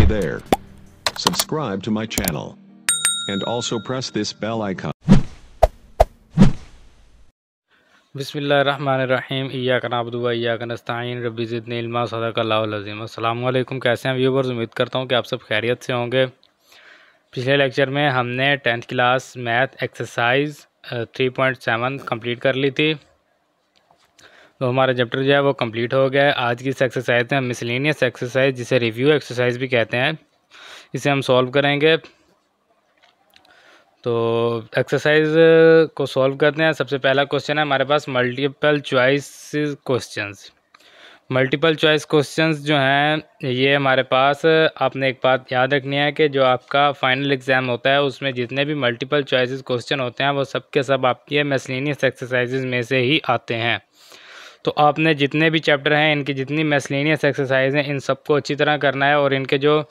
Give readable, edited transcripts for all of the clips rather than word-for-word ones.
Hey there. Subscribe to my channel. And also press this bell icon. बिस्मिल्लाहिर्रहमानिर्रहीम इय्याका नअबुदु व इय्याका नस्तईन rabbi ज़िदनी इल्मा सदक़ल्लाहुल अज़ीम। अस्सलाम वालेकुम, कैसे हैं व्यूवर्स। उम्मीद करता हूं कि आप सब खैरियत से होंगे। पिछले लेक्चर में हमने 10th class math exercise 3.7 complete कर ली थी, तो हमारा चैप्टर जो है वो कंप्लीट हो गया है। आज की इस एक्सरसाइज में मिसलेनियस एक्सरसाइज, जिसे रिव्यू एक्सरसाइज भी कहते हैं, इसे हम सॉल्व करेंगे। तो एक्सरसाइज को सॉल्व करते हैं। सबसे पहला क्वेश्चन है हमारे पास multiple choice questions. Multiple choice questions जो हैं ये हमारे पास, आपने एक बात याद रखनी है कि जो आपका फाइनल एग्ज़ाम होता है उसमें जितने भी मल्टीपल चॉइस क्वेश्चन होते हैं वो सब के सब आपके मिसलेनियस एक्सरसाइजेज में से ही आते हैं। तो आपने जितने भी चैप्टर हैं, इनकी जितनी मिसलेनियस एक्सरसाइज हैं, इन सबको अच्छी तरह करना है। और इनके जो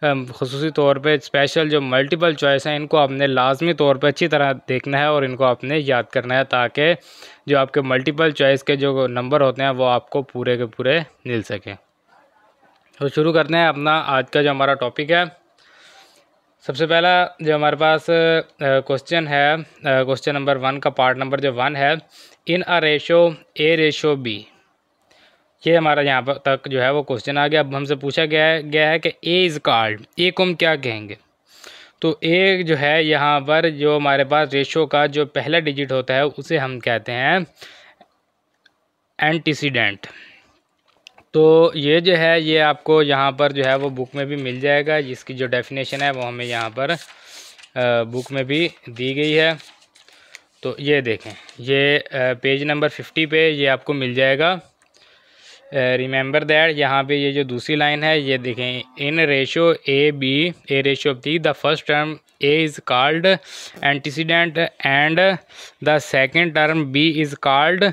ख़ुसूसी तौर पे स्पेशल जो मल्टीपल चॉइस हैं, इनको आपने लाजमी तौर पे अच्छी तरह देखना है और इनको आपने याद करना है, ताकि जो आपके मल्टीपल चॉइस के जो नंबर होते हैं वो आपको पूरे के पूरे मिल सकें। तो शुरू करते हैं अपना आज का जो हमारा टॉपिक है। सबसे पहला जो हमारे पास क्वेश्चन है, क्वेश्चन नंबर 1 का पार्ट नंबर जो 1 है, इन अ रेशो A/B। ये हमारा यहाँ पर तक जो है वो क्वेश्चन आ गया। अब हमसे पूछा गया है कि A इज़ कॉल्ड, A को हम क्या कहेंगे। तो A जो है यहाँ पर जो हमारे पास रेशो का जो पहला डिजिट होता है उसे हम कहते हैं एंटीसीडेंट। तो ये जो है ये आपको यहाँ पर जो है वो बुक में भी मिल जाएगा, जिसकी जो डेफिनेशन है वो हमें यहाँ पर बुक में भी दी गई है। तो ये देखें, ये पेज नंबर 50 पे ये आपको मिल जाएगा। रिमेंबर दैट, यहाँ पे ये जो दूसरी लाइन है ये देखें, in ratio A/B the first term A is called antecedent and the second term B is called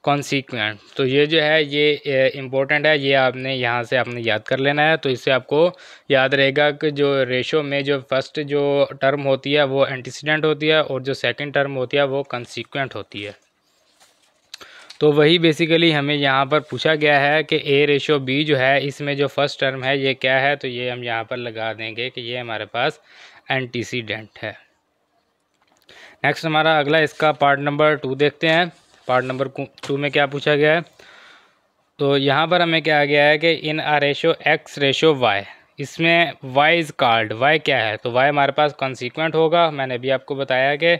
consequent. तो ये जो है ये इम्पोर्टेंट है, ये आपने यहाँ से आपने याद कर लेना है। तो इससे आपको याद रहेगा कि जो रेशो में जो फर्स्ट जो टर्म होती है वो एंटीसीडेंट होती है और जो सेकंड टर्म होती है वो कॉन्सिक्वेंट होती है। तो वही बेसिकली हमें यहाँ पर पूछा गया है कि A/B जो है इसमें जो फर्स्ट टर्म है ये क्या है। तो ये हम यहाँ पर लगा देंगे कि ये हमारे पास एंटीसीडेंट है। नेक्स्ट हमारा अगला इसका पार्ट नंबर 2 देखते हैं। पार्ट नंबर 2 में क्या पूछा गया है। तो यहाँ पर हमें क्या गया है कि इन अ रेशो X/Y, इसमें Y इज़ कॉल्ड, Y क्या है। तो Y हमारे पास कॉन्सिक्वेंट होगा। मैंने अभी आपको बताया कि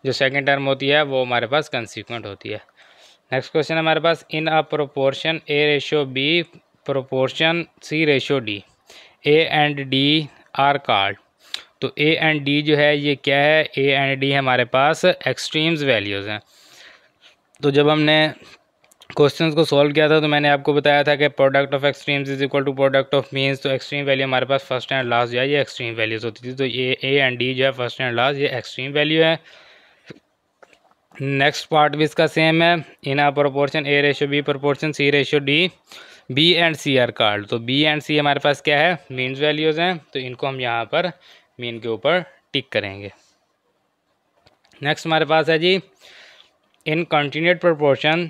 जो सेकंड टर्म होती है वो हमारे पास कॉन्सिक्वेंट होती है। नेक्स्ट क्वेश्चन हमारे पास, in a proportion A/B proportion C/D A and D are called. तो A एंड D जो है ये क्या है, A एंड D हमारे पास एक्सट्रीम्स वैल्यूज़ हैं। तो जब हमने क्वेश्चंस को सॉल्व किया था तो मैंने आपको बताया था कि product of extremes is equal to product of means. तो एक्सट्रीम वैल्यू हमारे पास फर्स्ट एंड लास्ट जो है ये एक्सट्रीम वैल्यूज़ होती थी। तो ये A एंड D जो है फर्स्ट एंड लास्ट ये एक्सट्रीम वैल्यू है। नेक्स्ट पार्ट भी इसका सेम है, in a proportion A/B proportion C/D B and C are called. तो B एंड C हमारे पास क्या है, मीन्स वैल्यूज़ हैं। तो इनको हम यहाँ पर मीन के ऊपर टिक करेंगे। नेक्स्ट हमारे पास है जी, in continued proportion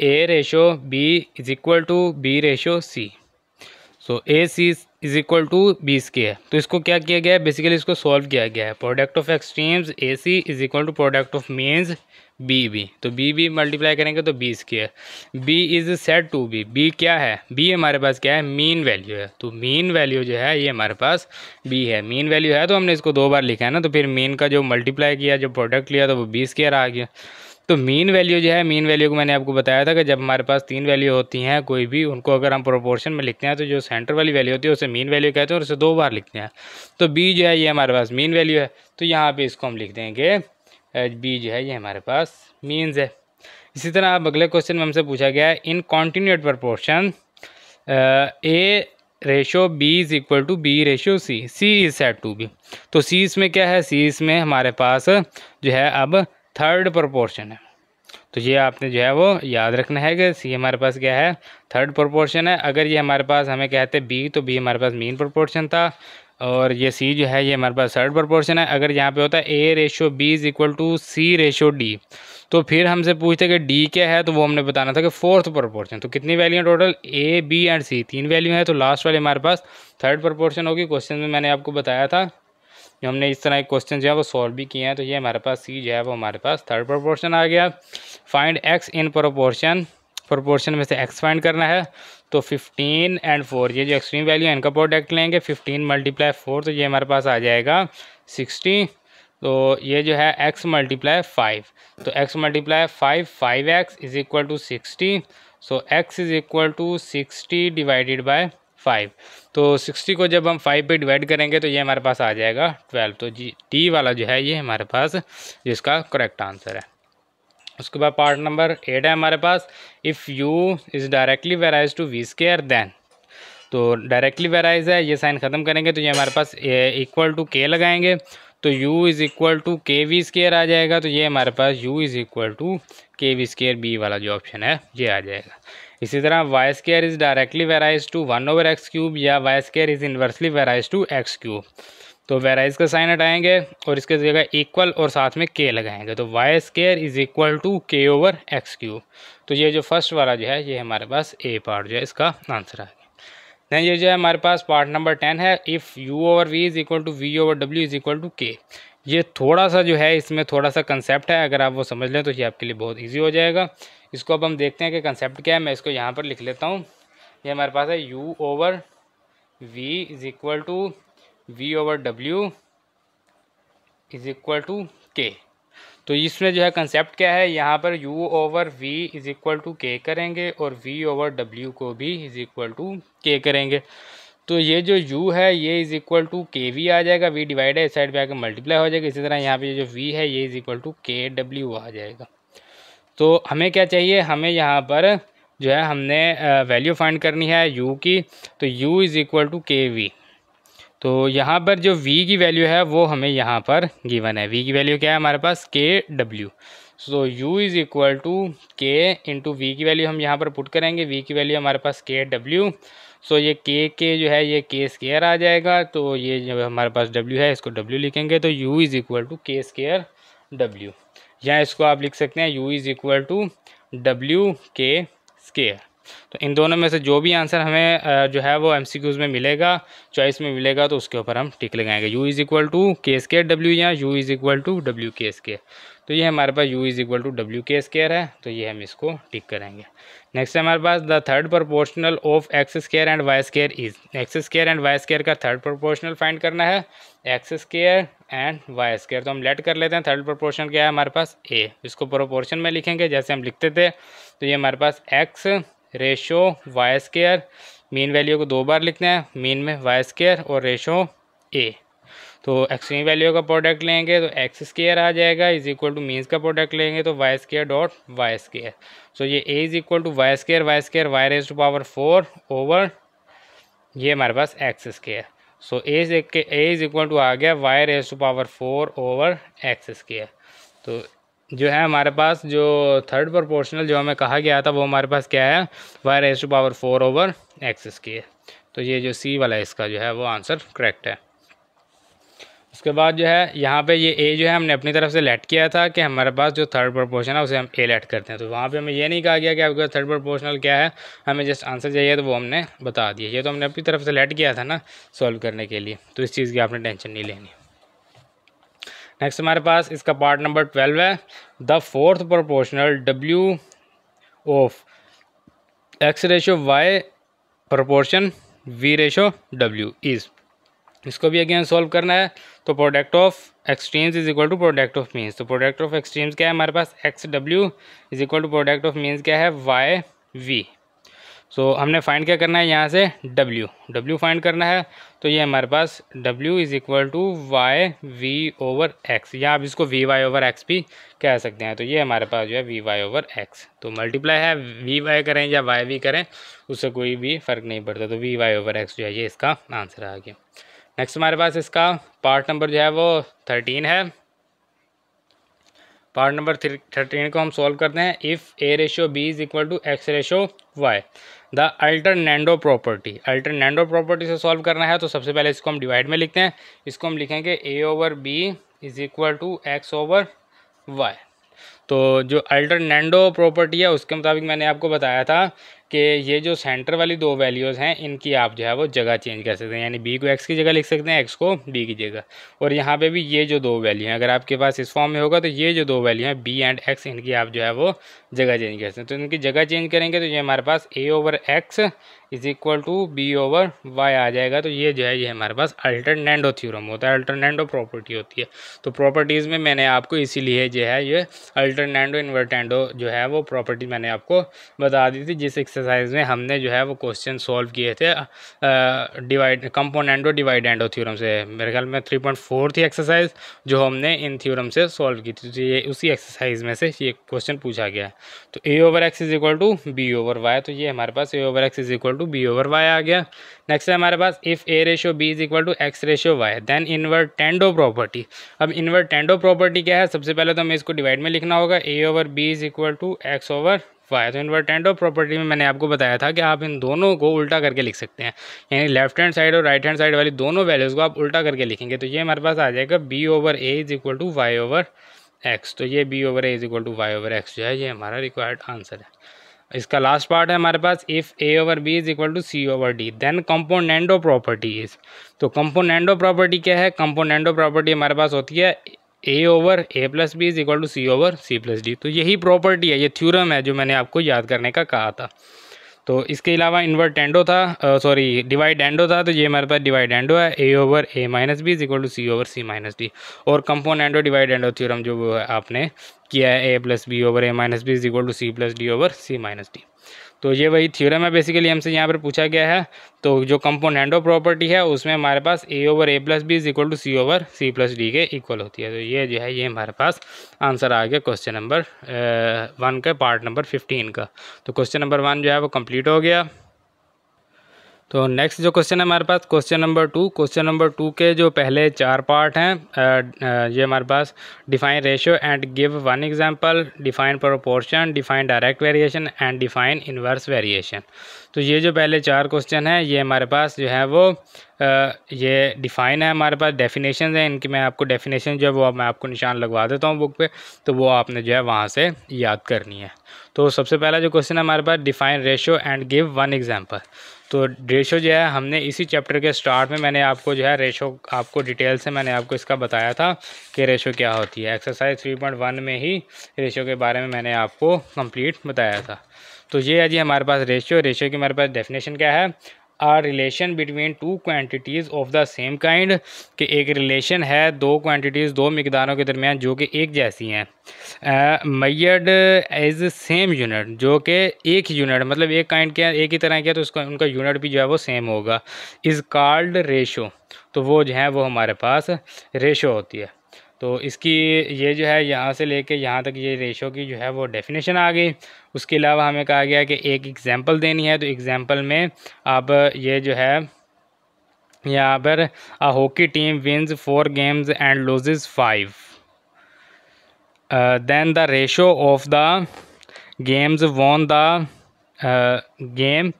A/B is equal to B/C। So AC is equal to B²। तो इसको क्या किया गया है, बेसिकली इसको सॉल्व किया गया है। Product of extremes AC is equal to product of means B तो B मल्टीप्लाई करेंगे तो B²। B is said to B क्या है, B हमारे पास क्या है, मीन वैल्यू है। तो मीन वैल्यू जो है ये हमारे पास B है। मीन वैल्यू है तो हमने इसको 2 बार लिखा है ना, तो फिर मीन का जो मल्टीप्लाई किया, जो प्रोडक्ट लिया तो वो B² आ गया। तो मीन वैल्यू जो है, मीन वैल्यू को मैंने आपको बताया था कि जब हमारे पास 3 वैल्यू होती हैं कोई भी, उनको अगर हम प्रोपोर्शन में लिखते हैं तो जो सेंटर वाली वैल्यू होती है उसे मीन वैल्यू कहते हैं और उसे 2 बार लिखते हैं। तो B जो है ये हमारे पास मीन वैल्यू है। तो यहाँ पे इसको हम लिख देंगे B जो है ये हमारे पास मीन्स है। इसी तरह अब अगले क्वेश्चन में हमसे पूछा गया है, in continued proportion A/B is equal to B/C, C is said to B। तो C इसमें क्या है, C इसमें हमारे पास जो है अब थर्ड प्रोपोर्शन है। तो ये आपने जो है वो याद रखना है कि C हमारे पास क्या है, थर्ड प्रोपोर्शन है। अगर ये हमारे पास हमें कहते हैं B, तो B हमारे पास मीन प्रोपोर्शन था और ये C जो है ये हमारे पास थर्ड प्रोपोर्शन है। अगर यहाँ पे होता है A/B is equal to C/D, तो फिर हमसे पूछते कि डी क्या है, तो वो हमने बताना था कि फोर्थ प्रोपोर्शन। तो कितनी वैल्यू है total, A B and C, 3 value है, तो लास्ट वाले हमारे पास थर्ड प्रोपोर्शन होगी। क्वेश्चन में मैंने आपको बताया था, जो हमने इस तरह के क्वेश्चन जो है वो सॉल्व भी किए हैं। तो ये हमारे पास सी जो है वो हमारे पास थर्ड प्रोपोर्शन आ गया। फाइंड एक्स इन प्रोपोर्शन में से एक्स फाइंड करना है। तो 15 एंड 4 ये जो एक्सट्रीम वैल्यू है इनका प्रोडक्ट लेंगे। 15 मल्टीप्लाई 4 तो ये हमारे पास आ जाएगा 60। तो ये जो है x मल्टीप्लाई 5, तो x multiply 5x is equal to 60। So x is equal to 60 divided by 5। तो 60 को जब हम 5 पे डिवाइड करेंगे तो ये हमारे पास आ जाएगा 12। तो जी डी वाला जो है ये हमारे पास जिसका करेक्ट आंसर है। उसके बाद पार्ट नंबर 8 है हमारे पास, if u is directly varies to v square then. तो डायरेक्टली वेराइज है, ये साइन ख़त्म करेंगे तो ये हमारे पास इक्वल टू के लगाएंगे, तो u is equal to k v square आ जाएगा। तो ये हमारे पास u is equal to k v square, B वाला जो ऑप्शन है ये आ जाएगा। इसी तरह y square is directly varies to 1/x cube, या y square is inversely varies to x cube. तो वेराइज का साइन हटाएंगे और इसके जगह इक्वल और साथ में के लगाएंगे, तो Y square is equal to के ओवर एक्स क्यूब। तो ये जो फर्स्ट वाला जो है ये हमारे पास ए पार्ट जो है इसका आंसर आ गया। दैन ये जो है हमारे पास पार्ट नंबर 10 है, if u over v is equal to v over w is equal to K. ये थोड़ा सा जो है इसमें थोड़ा सा कंसेप्ट है, अगर आप वो समझ लें तो ये आपके लिए बहुत ईजी हो जाएगा। इसको अब हम देखते हैं कि कंसेप्ट क्या है। मैं इसको यहाँ पर लिख लेता हूँ। ये हमारे पास है u over v is equal to v over w is equal to k. तो इसमें जो है कंसेप्ट क्या है, यहाँ पर u over v is equal to k करेंगे और v ओवर w को भी इज़ इक्वल टू के करेंगे। तो ये जो u है ये is equal to k we आ जाएगा, v डिवाइड है इस साइड पे आकर मल्टीप्लाई हो जाएगा। इसी तरह यहाँ पे जो v है ये इज़ इक्वल टू के डब्ल्यू आ जाएगा। तो हमें क्या चाहिए, हमें यहाँ पर जो है हमने वैल्यू फाइंड करनी है u की। तो u is equal to k we. तो यहाँ पर जो v की वैल्यू है वो हमें यहाँ पर गिवन है। v की वैल्यू क्या है हमारे पास, के डब्ल्यू। So u is equal to k into v की वैल्यू हम यहाँ पर पुट करेंगे। v की वैल्यू हमारे पास के डब्ल्यू। सो ये के जो है ये के स्केयर आ जाएगा। तो ये जो हमारे पास w है इसको w लिखेंगे, तो u is equal to k square w, या इसको आप लिख सकते हैं u is equal to w k square. तो इन दोनों में से जो भी आंसर हमें जो है वो एमसीक्यूज़ में मिलेगा, चॉइस में मिलेगा, तो उसके ऊपर हम टिक लगाएंगे। u is equal to k square डब्ल्यू या u is equal to w k square. तो ये हमारे पास u is equal to w k square है, तो ये हम इसको टिक करेंगे। नेक्स्ट है हमारे पास the third proportional of x square and y square is. X square and y square का थर्ड प्रोपोर्शनल फाइंड करना है, x square and y square. तो हम लेट कर लेते हैं, थर्ड प्रोपोर्शन क्या है हमारे पास a, इसको प्रोपोर्शन में लिखेंगे जैसे हम लिखते थे। तो ये हमारे पास x ratio y square, mean value को 2 बार लिखते हैं, मीन में वाई स्केयर और रेशो a। तो एक्सट्रीम वैल्यू का प्रोडक्ट लेंगे तो एक्स स्केयर आ जाएगा इज इक्वल टू मीन्स का प्रोडक्ट लेंगे तो Y square dot y square. So ये a is equal to y square y raise to power 4 over ये हमारे पास x square. So a is equal to आ गया y raise to power 4 over x square. तो जो है हमारे पास जो थर्ड प्रोपोर्शनल जो हमें कहा गया था वो हमारे पास क्या है, y raise to power 4 over x square. तो ये जो सी वाला इसका जो है वो आंसर करेक्ट है। उसके बाद जो है यहाँ पे ये ए जो है हमने अपनी तरफ से लेट किया था कि हमारे पास जो थर्ड प्रोपोर्शन है उसे हम ए लेट करते हैं। तो वहाँ पे हमें ये नहीं कहा गया कि आपके थर्ड प्रोपोर्शनल क्या है, हमें जस्ट आंसर चाहिए तो वो हमने बता दिया। ये तो हमने अपनी तरफ से लेट किया था ना सॉल्व करने के लिए, तो इस चीज़ की आपने टेंशन नहीं लेनी। नेक्स्ट हमारे पास इसका पार्ट नंबर 12 है, the fourth proportional W of X ratio Y proportion V ratio W is. इसको भी अगेन सॉल्व करना है। तो product of extremes is equal to product of means. तो प्रोडक्ट ऑफ एक्सट्रीम्स क्या है हमारे पास, X W is equal to product of means क्या है, वाई वी। सो हमने फाइंड क्या करना है यहाँ से, डब्ल्यू फाइंड करना है। तो ये हमारे पास W is equal to y v over x, या आप इसको वी वाई ओवर एक्स भी कह सकते हैं। तो ये हमारे पास जो है वी वाई ओवर एक्स, तो मल्टीप्लाई है वी वाई करें या वाई वी करें उससे कोई भी फ़र्क नहीं पड़ता। तो वी वाई ओवर एक्स जो है ये इसका आंसर आ गया। नेक्स्ट हमारे पास इसका पार्ट नंबर जो है वो 13 है। पार्ट नंबर 13 को हम सॉल्व करते हैं। If a ratio b is equal to x ratio y the alternendo property से सॉल्व करना है। तो सबसे पहले इसको हम डिवाइड में लिखते हैं। इसको हम लिखेंगे a over b is equal to x over y. तो जो अल्टरनेंडो प्रॉपर्टी है उसके मुताबिक मैंने आपको बताया था कि ये जो सेंटर वाली दो वैल्यूज़ हैं इनकी आप जो है वो जगह चेंज कर सकते हैं, यानी बी को एक्स की जगह लिख सकते हैं, एक्स को बी की जगह। और यहाँ पे भी ये जो दो वैल्यू हैं अगर आपके पास इस फॉर्म में होगा तो ये जो दो वैल्यू हैं बी एंड एक्स, इनकी आप जो है वो जगह चेंज कर सकते हैं। तो इनकी जगह चेंज करेंगे तो ये हमारे पास a over x is equal to b over y आ जाएगा। तो ये जो है ये हमारे पास अल्टरनेंडो थ्योरम होता है, अल्टरनेंडो प्रॉपर्टी होती है। तो प्रॉपर्टीज़ में मैंने आपको इसीलिए जो है ये अल्टरनेंडो इन्वर्टेंडो जो है वो प्रॉपर्टी मैंने आपको बता दी थी, जिस एक्सरसाइज में हमने जो है वो क्वेश्चन सॉल्व किए थे कंपोनेंडो डिवाइडेंडो थ्योरम से। मेरे ख्याल में 3.4 थी एक्सरसाइज जो हमने इन थ्योरम से सॉल्व की थी। तो ये उसी एक्सरसाइज में से ये क्वेश्चन पूछा गया है। तो a over x is equal to b over y, तो ये हमारे पास a over x is equal to b over y आ गया। नेक्स्ट है हमारे पास if a ratio b is equal to x ratio y then invertendo property. अब इन्वर्टेंडो प्रॉपर्टी क्या है, सबसे पहले तो हमें इसको डिवाइड में लिखना होगा, a over b is equal to x over y. तो इन्वर्टेंडो प्रॉपर्टी में मैंने आपको बताया था कि आप इन दोनों को उल्टा करके लिख सकते हैं, यानी लेफ्ट हैंड साइड और राइट हैंड साइड वाली दोनों वैल्यूज़ को आप उल्टा करके लिखेंगे। तो ये हमारे पास आ जाएगा b over a is equal to y over x. तो ये b over a is equal to y over x जो है ये हमारा रिक्वायर्ड आंसर है। इसका लास्ट पार्ट है हमारे पास if a over b is equal to c over d then componendo property is. तो कंपोनेंडो प्रॉपर्टी क्या है, कंपोनेंडो प्रॉपर्टी हमारे पास होती है a over a plus b is equal to c over c plus d. तो यही property है, ये थ्योरम है जो मैंने आपको याद करने का कहा था। तो इसके अलावा इन्वर्टेंडो था, सॉरी डिवाइडेंडो था, तो ये हमारे पास डिवाइडेंडो है a over a minus b is equal to c over c minus d. और कंपोनेंडो डिवाइडेंडो थ्योरम जो वो है आपने किया है a plus b over a minus b is equal to c plus d over c minus d. तो ये वही थ्योरम है बेसिकली हमसे यहाँ पर पूछा गया है। तो जो कंपोनेंडो प्रॉपर्टी है उसमें हमारे पास a over a plus b is equal to c over c plus d के इक्वल होती है। तो ये जो है ये हमारे पास आंसर आ गया क्वेश्चन नंबर 1 का, पार्ट नंबर 15 का। तो क्वेश्चन नंबर 1 जो है वो कंप्लीट हो गया। तो नेक्स्ट जो क्वेश्चन है हमारे पास क्वेश्चन नंबर 2। क्वेश्चन नंबर 2 के जो पहले 4 पार्ट हैं ये हमारे पास define ratio and give one example, define proportion, define direct variation and define inverse variation. तो ये जो पहले 4 क्वेश्चन हैं ये हमारे पास जो है वो ये डिफ़ाइन है, हमारे पास डेफिनेशन है इनकी। मैं आपको डेफिनेशन जो है वो मैं आपको निशान लगवा देता हूँ बुक पे, तो वो आपने जो है वहाँ से याद करनी है। तो सबसे पहला जो क्वेश्चन है हमारे पास define ratio and give one example. तो रेशो जो है हमने इसी चैप्टर के स्टार्ट में मैंने आपको जो है रेशो आपको डिटेल से मैंने आपको इसका बताया था कि रेशो क्या होती है। एक्सरसाइज 3.1 में ही रेशो के बारे में मैंने आपको कंप्लीट बताया था। तो ये है जी हमारे पास रेशियो। रेशियो की हमारे पास डेफिनेशन क्या है, are relation between two quantities of the same kind, कि एक रिलेशन है दो क्वांटिटीज़ दो मिकदारों के दरमियान जो कि एक जैसी हैं, मैयड एज सेम यूनिट, जो कि एक यूनिट मतलब एक काइंड के एक ही तरह के, तो उसका उनका यूनिट भी जो है वो सेम होगा, इज़ कॉल्ड रेशो। तो वो जो है वो हमारे पास रेशो होती है। तो इसकी ये जो है यहाँ से लेके यहाँ तक ये रेशो की जो है वो डेफिनेशन आ गई। उसके अलावा हमें कहा गया कि एक एग्जांपल देनी है, तो एग्जांपल में आप ये जो है यहाँ पर a hockey team wins 4 games and loses 5, then the ratio of the games won the game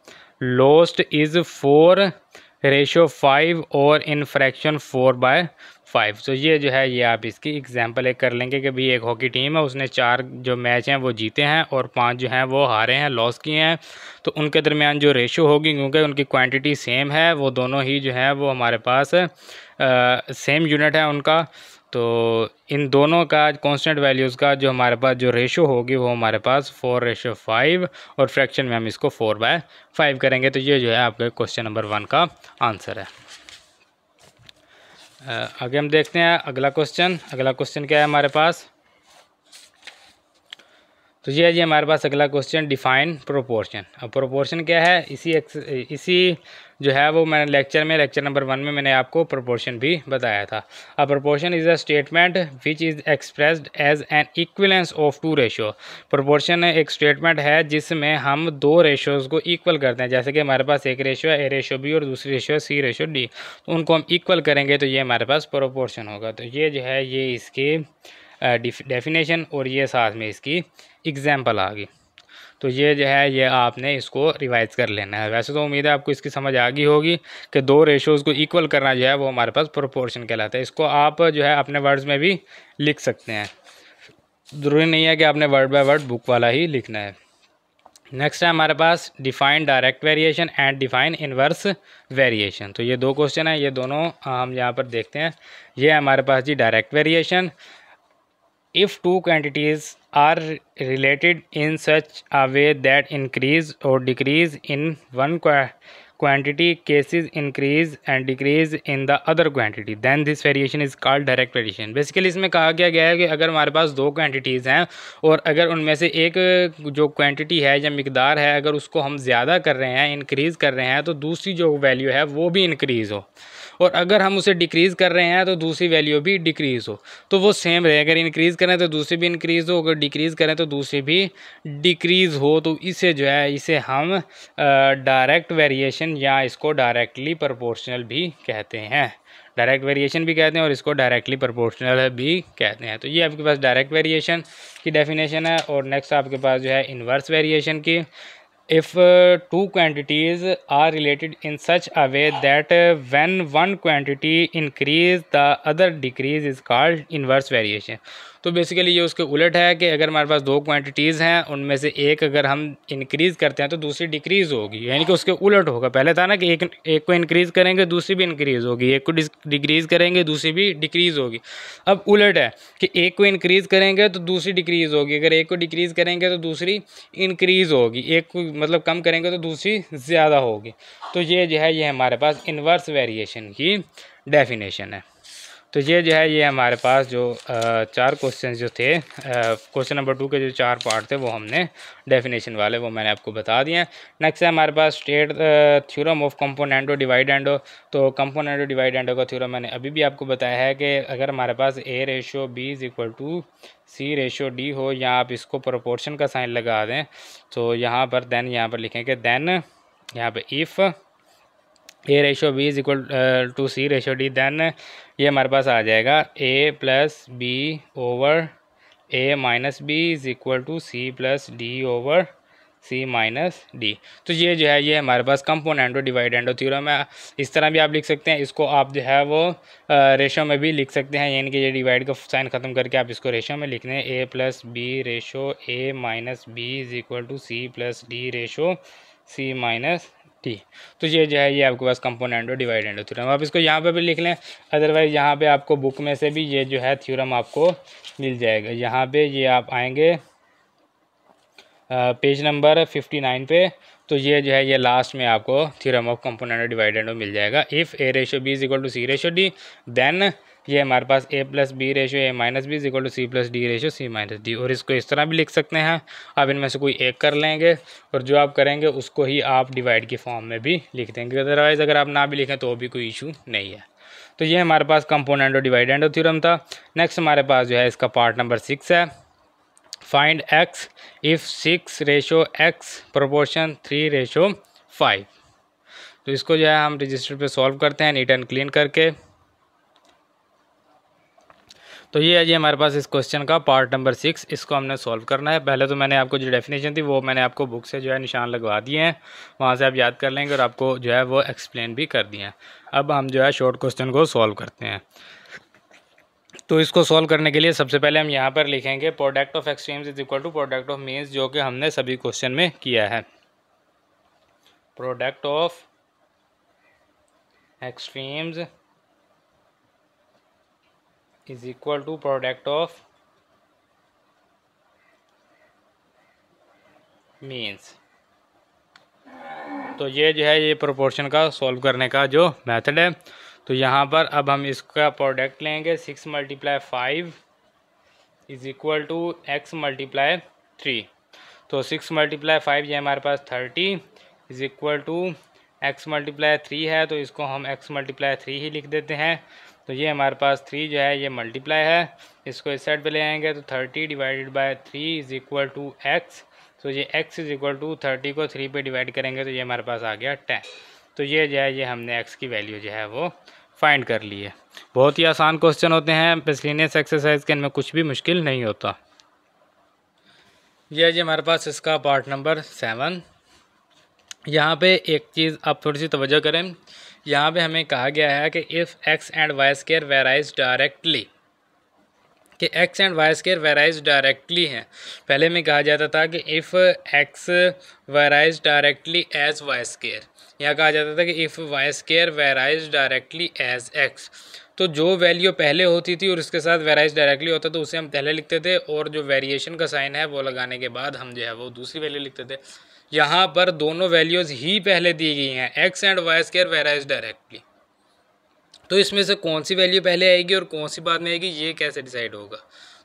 lost is 4:5 और इन फ्रैक्शन 4/5। तो ये जो है ये आप इसकी एग्जांपल एक कर लेंगे कि भाई एक हॉकी टीम है, उसने 4 जो मैच हैं वो जीते हैं और 5 जो हैं वो हारे हैं, लॉस किए हैं। तो उनके दरमियान जो रेशो होगी, क्योंकि उनकी क्वांटिटी सेम है, वो दोनों ही जो है वो हमारे पास सेम यूनिट है उनका, तो इन दोनों का कांस्टेंट वैल्यूज़ का जो हमारे पास जो रेशो होगी वो हमारे पास 4:5 और फ्रैक्शन में हम इसको 4/5 करेंगे। तो ये जो है आपके क्वेश्चन नंबर 1 का आंसर है। आगे हम देखते हैं अगला क्वेश्चन। अगला क्वेश्चन क्या है हमारे पास, तो ये है जी हमारे पास अगला क्वेश्चन डिफाइन प्रोपोर्शन। अब प्रोपोर्शन क्या है, इसी जो है वो मैंने लेक्चर नंबर 1 में मैंने आपको प्रोपोर्शन भी बताया था। अब proportion is a statement which is expressed as an equivalence of 2 ratio. Proportion एक स्टेटमेंट है जिसमें हम 2 रेशोज़ को इक्वल करते हैं, जैसे कि हमारे पास एक रेशो है A:B और दूसरी रेशो है C:D, तो उनको हम इक्वल करेंगे तो ये हमारे पास प्रोपोर्शन होगा। तो ये जो है ये इसकी डेफिनेशन और ये साथ में इसकी एग्जाम्पल आ गई। तो ये जो है ये आपने इसको रिवाइज कर लेना है। वैसे तो उम्मीद है आपको इसकी समझ आ गई होगी कि 2 रेशोज़ को इक्वल करना जो है वो हमारे पास प्रोपोर्शन कहलाता है। इसको आप जो है अपने वर्ड्स में भी लिख सकते हैं। ज़रूरी नहीं है कि आपने वर्ड बाय वर्ड बुक वाला ही लिखना है। नेक्स्ट है हमारे पास define direct variation and define inverse variation. तो ये दो क्वेश्चन है, ये दोनों हम यहाँ पर देखते हैं। ये है हमारे पास जी direct variation. If two quantities are related in such a way that increase or decrease in one quantity cases increase and decrease in the other quantity, then this variation is called direct variation। Basically इसमें कहा गया है कि अगर हमारे पास दो quantities हैं और अगर उनमें से एक जो क्वांटिटी है या मिकदार है अगर उसको हम ज़्यादा कर रहे हैं, इंक्रीज़ कर रहे हैं, तो दूसरी जो वैल्यू है वो भी इंक्रीज़ हो, और अगर हम उसे डिक्रीज़ कर रहे हैं तो दूसरी वैल्यू भी डिक्रीज़ हो, तो वो सेम रहे। अगर इंक्रीज़ करें तो दूसरी भी इंक्रीज़ हो, अगर डिक्रीज़ करें तो दूसरी भी डिक्रीज़ हो, तो इसे जो है इसे हम डायरेक्ट वेरिएशन या इसको डायरेक्टली प्रोपोर्शनल भी कहते हैं। डायरेक्ट वेरिएशन भी कहते हैं और इसको डायरेक्टली प्रोपोर्शनल भी कहते हैं। तो ये आपके पास डायरेक्ट वेरिएशन की डेफिनेशन है। और नेक्स्ट आपके पास जो है इन्वर्स वेरिएशन की। If two quantities are related in such a way that when one quantity increase the other decrease is called inverse variation। तो बेसिकली ये उसके उलट है कि अगर हमारे पास दो क्वांटिटीज़ हैं उनमें से एक अगर हम इंक्रीज़ करते हैं तो दूसरी डिक्रीज़ होगी, यानी कि उसके उलट होगा। पहले था ना कि एक को इंक्रीज़ करेंगे दूसरी भी इंक्रीज़ होगी, एक को डिक्रीज़ करेंगे दूसरी भी डिक्रीज़ होगी। अब उलट है कि एक को इंक्रीज़ करेंगे तो दूसरी डिक्रीज़ होगी, अगर एक को डिक्रीज़ करेंगे तो दूसरी इंक्रीज़ होगी, एक को मतलब कम करेंगे तो दूसरी ज़्यादा होगी। तो ये जो है ये हमारे पास इन्वर्स वेरिएशन की डेफिनेशन है। तो ये जो है ये हमारे पास जो चार क्वेश्चन जो थे, क्वेश्चन नंबर 2 के जो चार पार्ट थे वो हमने डेफिनेशन वाले वो मैंने आपको बता दिए हैं। नेक्स्ट है हमारे पास स्टेट थ्योरम ऑफ कंपोनेंटो डिवाइडेंडो। तो कंपोनेंटो डिवाइडेंडो का थ्योरम मैंने अभी भी आपको बताया है कि अगर हमारे पास A/B = C/D हो, या आप इसको प्रोपोर्शन का साइन लगा दें तो यहाँ पर देन यहाँ पर लिखेंगे देन यहाँ पर इफ़ A/B = C/D, देन ये हमारे पास आ जाएगा A + B/A-B = C + D/C-D। तो ये जो है ये हमारे पास कंपोनेंटो डिवाइडेंडो थ्योरम है। इस तरह भी आप लिख सकते हैं, इसको आप जो है वो रेशो में भी लिख सकते हैं, यानी कि ये डिवाइड का साइन ख़त्म करके आप इसको रेशो में लिख दें। A + B/A-B = C + D/C-D। तो ये जो है ये आपके पास कंपोनेंटो डिवाइडेंडो थ्योरम, आप इसको यहाँ पे भी लिख लें, अदरवाइज़ यहाँ पे आपको बुक में से भी ये जो है थ्योरम आपको मिल जाएगा। यहाँ पे ये आप आएंगे पेज नंबर 59 पे, तो ये जो है ये लास्ट में आपको थ्योरम ऑफ कंपोनेंटो डिवाइडेंडो मिल जाएगा। इफ़ A/B = C/D, देन ये हमारे पास A + B/A-B = C + D/C-D। और इसको इस तरह भी लिख सकते हैं, आप इनमें से कोई एक कर लेंगे और जो आप करेंगे उसको ही आप डिवाइड की फॉर्म में भी लिख देंगे, अदरवाइज़ अगर आप ना भी लिखें तो भी कोई इशू नहीं है। तो ये हमारे पास कंपोनेंटो डिवाइडेंडो थ्योरम था। नेक्स्ट हमारे पास जो है इसका पार्ट नंबर 6 है, find x if 6/x proportion 3/5। तो इसको जो है हम रजिस्टर पे सॉल्व करते हैं नीट एंड क्लीन करके। तो ये है जी हमारे पास इस क्वेश्चन का पार्ट नंबर 6, इसको हमने सॉल्व करना है। पहले तो मैंने आपको जो डेफिनेशन थी वो मैंने आपको बुक से जो है निशान लगवा दिए हैं, वहाँ से आप याद कर लेंगे और आपको जो है वो एक्सप्लेन भी कर दिए हैं। अब हम जो है शॉर्ट क्वेश्चन को सॉल्व करते हैं। तो इसको सॉल्व करने के लिए सबसे पहले हम यहाँ पर लिखेंगे product of extremes = product of means, जो कि हमने सभी क्वेश्चन में किया है। Product of extremes = product of means. तो ये जो है ये प्रोपोर्शन का सॉल्व करने का जो मेथड है। तो यहाँ पर अब हम इसका प्रोडक्ट लेंगे, 6 × 5 = x × 3। तो 6 × 5 ये हमारे पास 30 = x × 3 है, तो इसको हम x × 3 ही लिख देते हैं। तो ये हमारे पास 3 जो है ये मल्टीप्लाई है, इसको इस साइड पे ले आएंगे तो 30 / 3 = x। तो ये x = 30 को 3 पे डिवाइड करेंगे तो ये हमारे पास आ गया 10। तो ये जो है ये हमने x की वैल्यू जो है वो फाइंड कर ली है। बहुत ही आसान क्वेश्चन होते हैं, मिसलेनियस एक्सरसाइज के, इनमें कुछ भी मुश्किल नहीं होता। यह जी हमारे पास इसका पार्ट नंबर 7। यहाँ पे एक चीज़ आप थोड़ी सी तवज्जो करें, यहाँ पे हमें कहा गया है कि if x and y² varies directly, कि x and y square varies directly हैं। पहले में कहा जाता था कि if x varies directly as y square, यहाँ कहा जाता था कि if y square varies directly as x. तो जो वैल्यू पहले होती थी और उसके साथ वेराइज डायरेक्टली होता तो उसे हम पहले लिखते थे, और जो वेरिएशन का साइन है वो लगाने के बाद हम जो है वो दूसरी वैल्यू लिखते थे। यहाँ पर दोनों वैल्यूज़ ही पहले दी गई हैं, x and y square varies directly. तो इसमें से कौन सी वैल्यू पहले आएगी और कौन सी बाद में आएगी, ये कैसे डिसाइड होगा?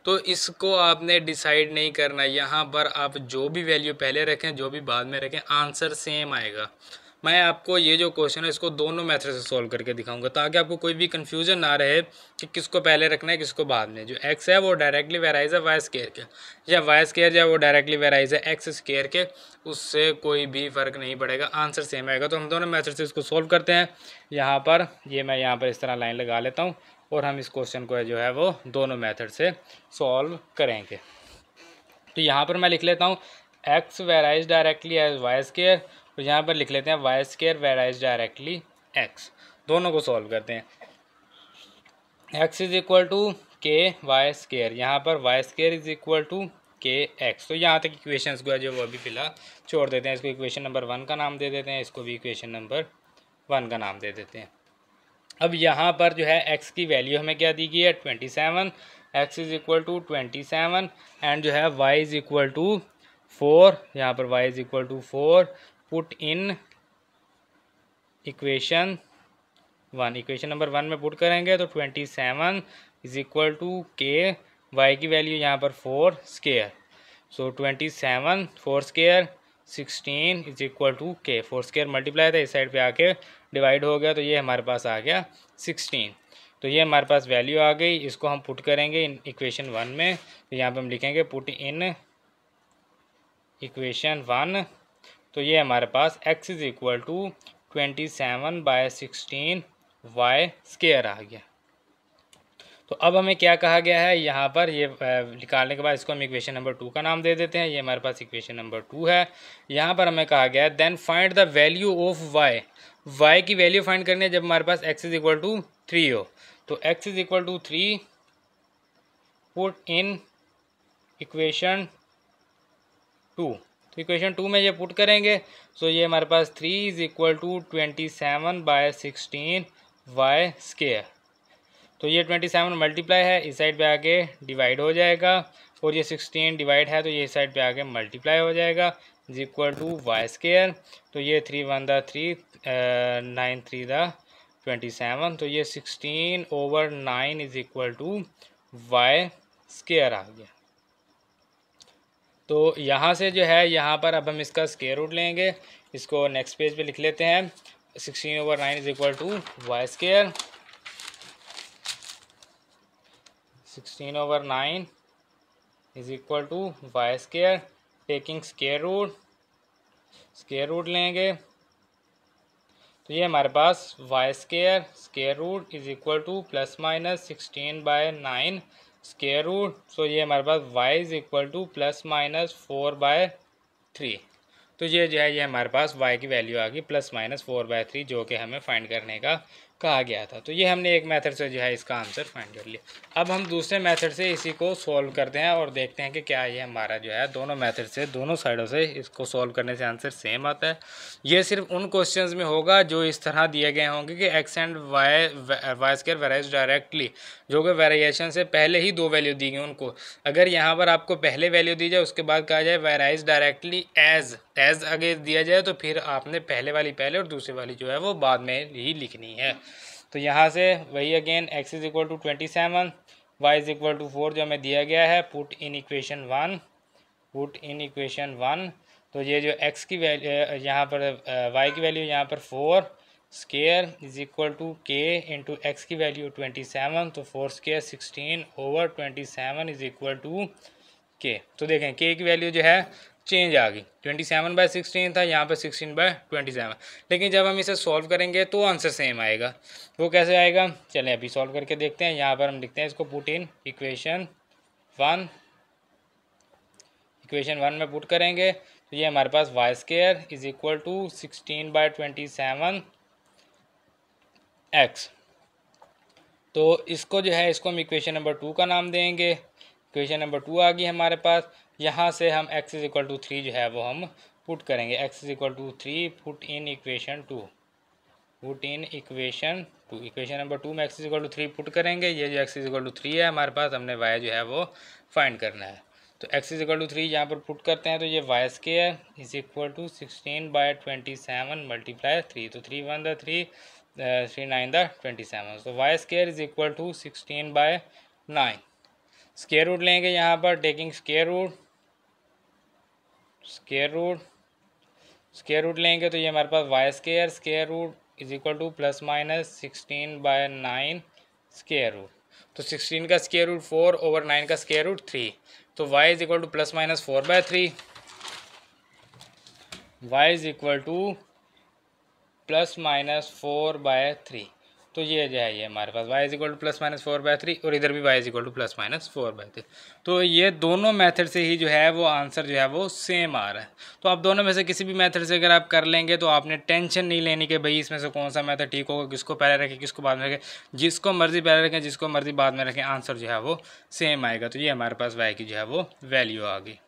तो इसको आपने डिसाइड नहीं करना। यहाँ पर आप जो भी वैल्यू पहले रखें, जो भी बाद में रखें, आंसर सेम आएगा। मैं आपको ये जो क्वेश्चन है इसको दोनों मेथड से सॉल्व करके दिखाऊंगा, ताकि आपको कोई भी कंफ्यूजन ना रहे कि किसको पहले रखना है किसको बाद में। जो एक्स है वो डायरेक्टली वेराइज है वाई स्केयर के, या वाई स्केयर जो है वो डायरेक्टली वेराइज है एक्स स्केयर के, उससे कोई भी फ़र्क नहीं पड़ेगा, आंसर सेम आएगा। तो हम दोनों मेथड से इसको सॉल्व करते हैं। यहाँ पर मैं यहाँ पर इस तरह लाइन लगा लेता हूँ और हम इस क्वेश्चन को जो है वो दोनों मेथड से सॉल्व करेंगे। तो यहाँ पर मैं लिख लेता हूँ x varies directly as y square, और यहाँ पर लिख लेते हैं y square varies directly x. दोनों को सॉल्व करते हैं। X is equal to k y square, यहाँ पर y square is equal to k x. तो यहाँ तक इक्वेशंस को जो वो अभी फिलहाल छोड़ देते हैं। इसको इक्वेशन नंबर 1 का नाम दे देते हैं, इसको भी इक्वेशन नंबर 1 का नाम दे देते हैं। अब यहाँ पर जो है x की वैल्यू हमें क्या दी गई है 27, x is equal to 27 and जो है y इज़ इक्वल टू 4। यहाँ पर y is equal to 4 put in equation 1। Equation number 1 में पुट करेंगे तो 27 is equal to k, y की वैल्यू यहाँ पर 4 square. So 27 4 square 16 is equal to k. 4 square multiply था, इस साइड पे आके डिवाइड हो गया, तो ये हमारे पास आ गया 16। तो ये हमारे पास वैल्यू आ गई। इसको हम पुट करेंगे इन इक्वेशन 1 में। तो यहाँ पे हम लिखेंगे पुट इन इक्वेशन 1। तो ये हमारे पास x is equal to 27/16 y square आ गया। तो अब हमें क्या कहा गया है यहाँ पर, ये निकालने के बाद इसको हम इक्वेशन नंबर 2 का नाम दे देते हैं। ये हमारे पास इक्वेशन नंबर 2 है। यहाँ पर हमें कहा गया है then find the value of y की वैल्यू फाइंड करनी है जब हमारे पास x इज इक्वल टू 3 हो। तो x is equal to 3 put in equation 2। तो इक्वेशन 2 में ये पुट करेंगे, सो ये हमारे पास 3 is equal to 27/16 y square. तो ये 27 मल्टीप्लाई है, इस साइड पे आके डिवाइड हो जाएगा, और ये 16 डिवाइड है तो ये इस साइड पे आके मल्टीप्लाई हो जाएगा, is equal to y square. तो ये 3 1 दा 3 9 3 दा 27, तो ये 16/9 is equal to y square आ गया। तो यहाँ से जो है यहाँ पर अब हम इसका स्केयर रूट लेंगे। इसको नेक्स्ट पेज पे लिख लेते हैं। 16/9 is equal to y square. 16/9 is equal to y square, taking square root लेंगे। तो ये हमारे पास y square root is equal to plus minus 16/9 square root. So ये हमारे पास y is equal to plus minus 4/3। तो ये जो है ये हमारे पास y की वैल्यू आ गई प्लस माइनस 4/3, जो कि हमें फाइंड करने का कहा गया था। तो ये हमने एक मेथड से जो है इसका आंसर फाइंड कर लिया। अब हम दूसरे मेथड से इसी को सॉल्व करते हैं और देखते हैं कि क्या ये हमारा जो है दोनों मेथड से, दोनों साइडों से इसको सॉल्व करने से आंसर सेम आता है। ये सिर्फ उन क्वेश्चंस में होगा जो इस तरह दिए गए होंगे कि x and y square varies directly, जो कि वेरिएशन से पहले ही दो वैल्यू दी गई उनको। अगर यहाँ पर आपको पहले वैल्यू दी जाए, उसके बाद कहा जाए वेराइज डायरेक्टली एज आगे दिया जाए, तो फिर आपने पहले वाली पहले और दूसरी वाली जो है वो बाद में ही लिखनी है। तो यहाँ से वही again x is equal to 27, y is equal to 4 जो हमें दिया गया है, पुट इन इक्वेशन 1। तो ये जो x की वैल्यू यहाँ पर y की वैल्यू यहाँ पर 4 square is equal to k into x की वैल्यू 27, तो 4 square 16/27 is equal to k। तो देखें k की वैल्यू जो है चेंज आ गई, 27/16 था, यहाँ पर 16/27। लेकिन जब हम इसे सॉल्व करेंगे तो आंसर सेम आएगा। वो कैसे आएगा, चलें अभी सॉल्व करके देखते हैं। यहाँ पर हम लिखते हैं इसको पुट इन इक्वेशन 1। इक्वेशन 1 में पुट करेंगे तो ये हमारे पास y square is equal to 16/27 x. तो इसको जो है इसको हम इक्वेशन नंबर 2 का नाम देंगे। इक्वेशन नंबर 2 आ गई हमारे पास। यहाँ से हम x इज इक्वल टू 3 जो है वो हम पुट करेंगे। x is equal to 3 put in equation 2, put in equation 2। Equation number 2 में x is equal to 3 put करेंगे। ये जो x इज इक्वल टू 3 है हमारे पास, हमने y जो है वो फाइंड करना है। तो x इज इक्वल टू 3 यहाँ पर पुट करते हैं तो ये y square is equal to 16/27 multiply 3। तो 3 1 द 3 3 9 द 27। तो y square is equal to 16/9। Square root लेंगे यहाँ पर, taking square root, square root लेंगे तो ये हमारे पास y square root is equal to plus minus 16/9 square root. तो 16 का स्क्वायर रूट 4 ओवर 9 का स्क्वायर रूट 3। तो y is equal to plus minus 4/3, y is equal to plus minus 4/3। तो ये जो है ये हमारे पास y is equal to plus minus 4/3 और इधर भी y is equal to plus minus 4/3। तो ये दोनों मेथड से ही जो है वो आंसर जो है वो सेम आ रहा है। तो आप दोनों में से किसी भी मेथड से अगर आप कर लेंगे तो आपने टेंशन नहीं लेनी कि भाई इसमें से कौन सा मेथड ठीक होगा, किसको पहले रखें किसको बाद में रखें। जिसको मर्जी पहले रखें जिसको मर्जी बाद में रखें, आंसर जो है वो सेम आएगा। तो ये हमारे पास y की जो है वो वैल्यू आ गई।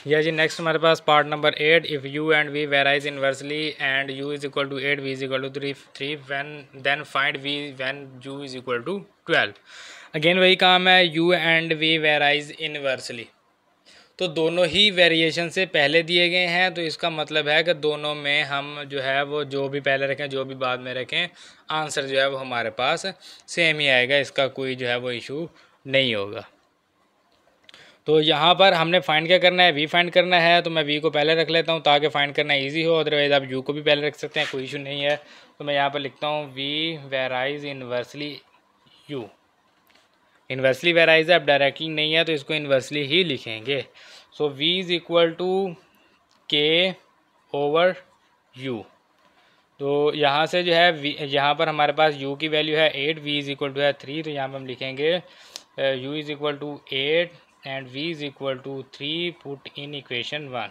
या जी नेक्स्ट हमारे पास part number 8। If u and v varies inversely and u is equal to 8 v is equal to 3 when then find v when u is equal to 12। Again वही काम है, u and v varies inversely. तो दोनों ही variation से पहले दिए गए हैं, तो इसका मतलब है कि दोनों में हम जो है वो जो भी पहले रखें जो भी बाद में रखें, आंसर जो है वो हमारे पास सेम ही आएगा। इसका कोई जो है वो इशू नहीं होगा। तो यहाँ पर हमने फाइंड क्या करना है, वी फाइंड करना है। तो मैं वी को पहले रख लेता हूँ ताकि फाइंड करना इजी हो, अदरवाइज आप यू को भी पहले रख सकते हैं, कोई इशू नहीं है। तो मैं यहाँ पर लिखता हूँ v varies inversely u. Inversely varies अब डायरेक्टली नहीं है तो इसको इन्वर्सली ही लिखेंगे। So v is equal to के ओवर यू। तो यहाँ से जो है यहाँ पर हमारे पास u की वैल्यू है 8, v इज़ इक्वल टू है 3। तो यहाँ पर हम लिखेंगे u is equal to 8 and v is equal to 3 put in equation 1,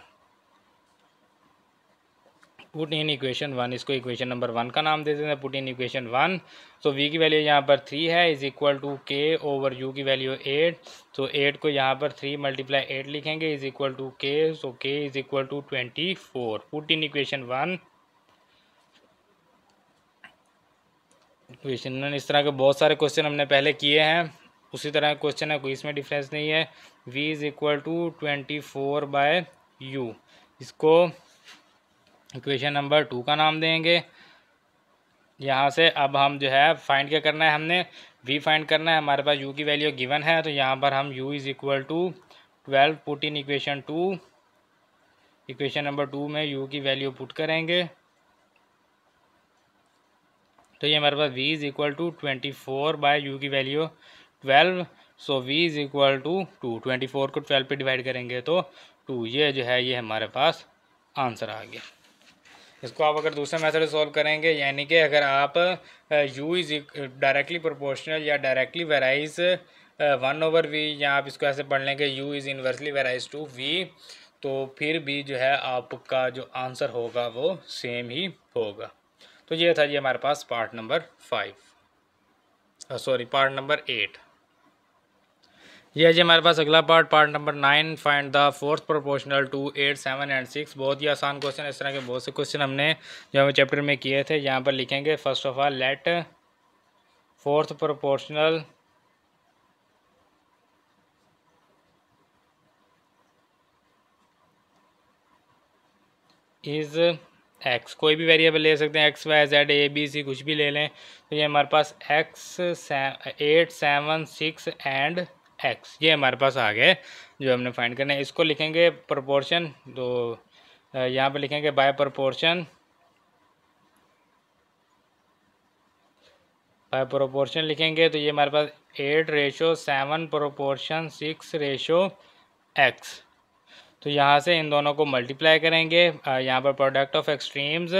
put in equation 1। इसको इक्वेशन नंबर 1 का नाम दे देते हैं, पुट इन इक्वेशन 1। तो v की वैल्यू यहाँ पर 3 है is equal to k over u की वैल्यू 8। तो 8 को यहाँ पर 3 मल्टीप्लाई 8 लिखेंगे is equal to k। So k is equal to 24 put in equation 1। Equation इस तरह के बहुत सारे क्वेश्चन हमने पहले किए हैं, उसी तरह का क्वेश्चन है, कोई इसमें डिफरेंस नहीं है। v is equal to 24/u। इसको इक्वेशन नंबर 2 का नाम देंगे। यहाँ से अब हम जो है फाइंड क्या करना है, हमने v फाइंड करना है। हमारे पास u की वैल्यू गिवन है तो यहाँ पर हम u is equal to 12 put in equation 2। Equation number 2 में u की वैल्यू पुट करेंगे तो ये हमारे पास v is equal to 24/u की value 12। So v is equal to 2। 24 को 12 पे डिवाइड करेंगे तो 2। ये जो है ये हमारे पास आंसर आ गया। इसको आप अगर दूसरे मेथड से सॉल्व करेंगे, यानी कि अगर आप u इज़ डायरेक्टली प्रोपोर्शनल या डायरेक्टली वेराइज 1/v, या आप इसको ऐसे पढ़ लेंगे u is inversely varies to v, तो फिर भी जो है आपका जो आंसर होगा वो सेम ही होगा। तो ये था ये हमारे पास part number 5, sorry part number 8। ये जी हमारे पास अगला part number 9। Find the fourth proportional to 8, 7 and 6। बहुत ही आसान क्वेश्चन, इस तरह के बहुत से क्वेश्चन हमने जो हमें चैप्टर में किए थे। यहाँ पर लिखेंगे first of all let fourth proportional is x। कोई भी वेरिएबल ले सकते हैं, x, y, z, a, b, c, कुछ भी ले लें। तो ये हमारे पास x 8, 7, 6 एंड x ये हमारे पास आ गए जो हमने फाइंड करना है। इसको लिखेंगे प्रोपोर्शन। तो यहाँ पे लिखेंगे बाय प्रोपोर्शन, बाय प्रोपोर्शन लिखेंगे तो ये हमारे पास 8:7 प्रोपोर्शन 6:x। तो यहाँ से इन दोनों को मल्टीप्लाई करेंगे। यहाँ पर product of extremes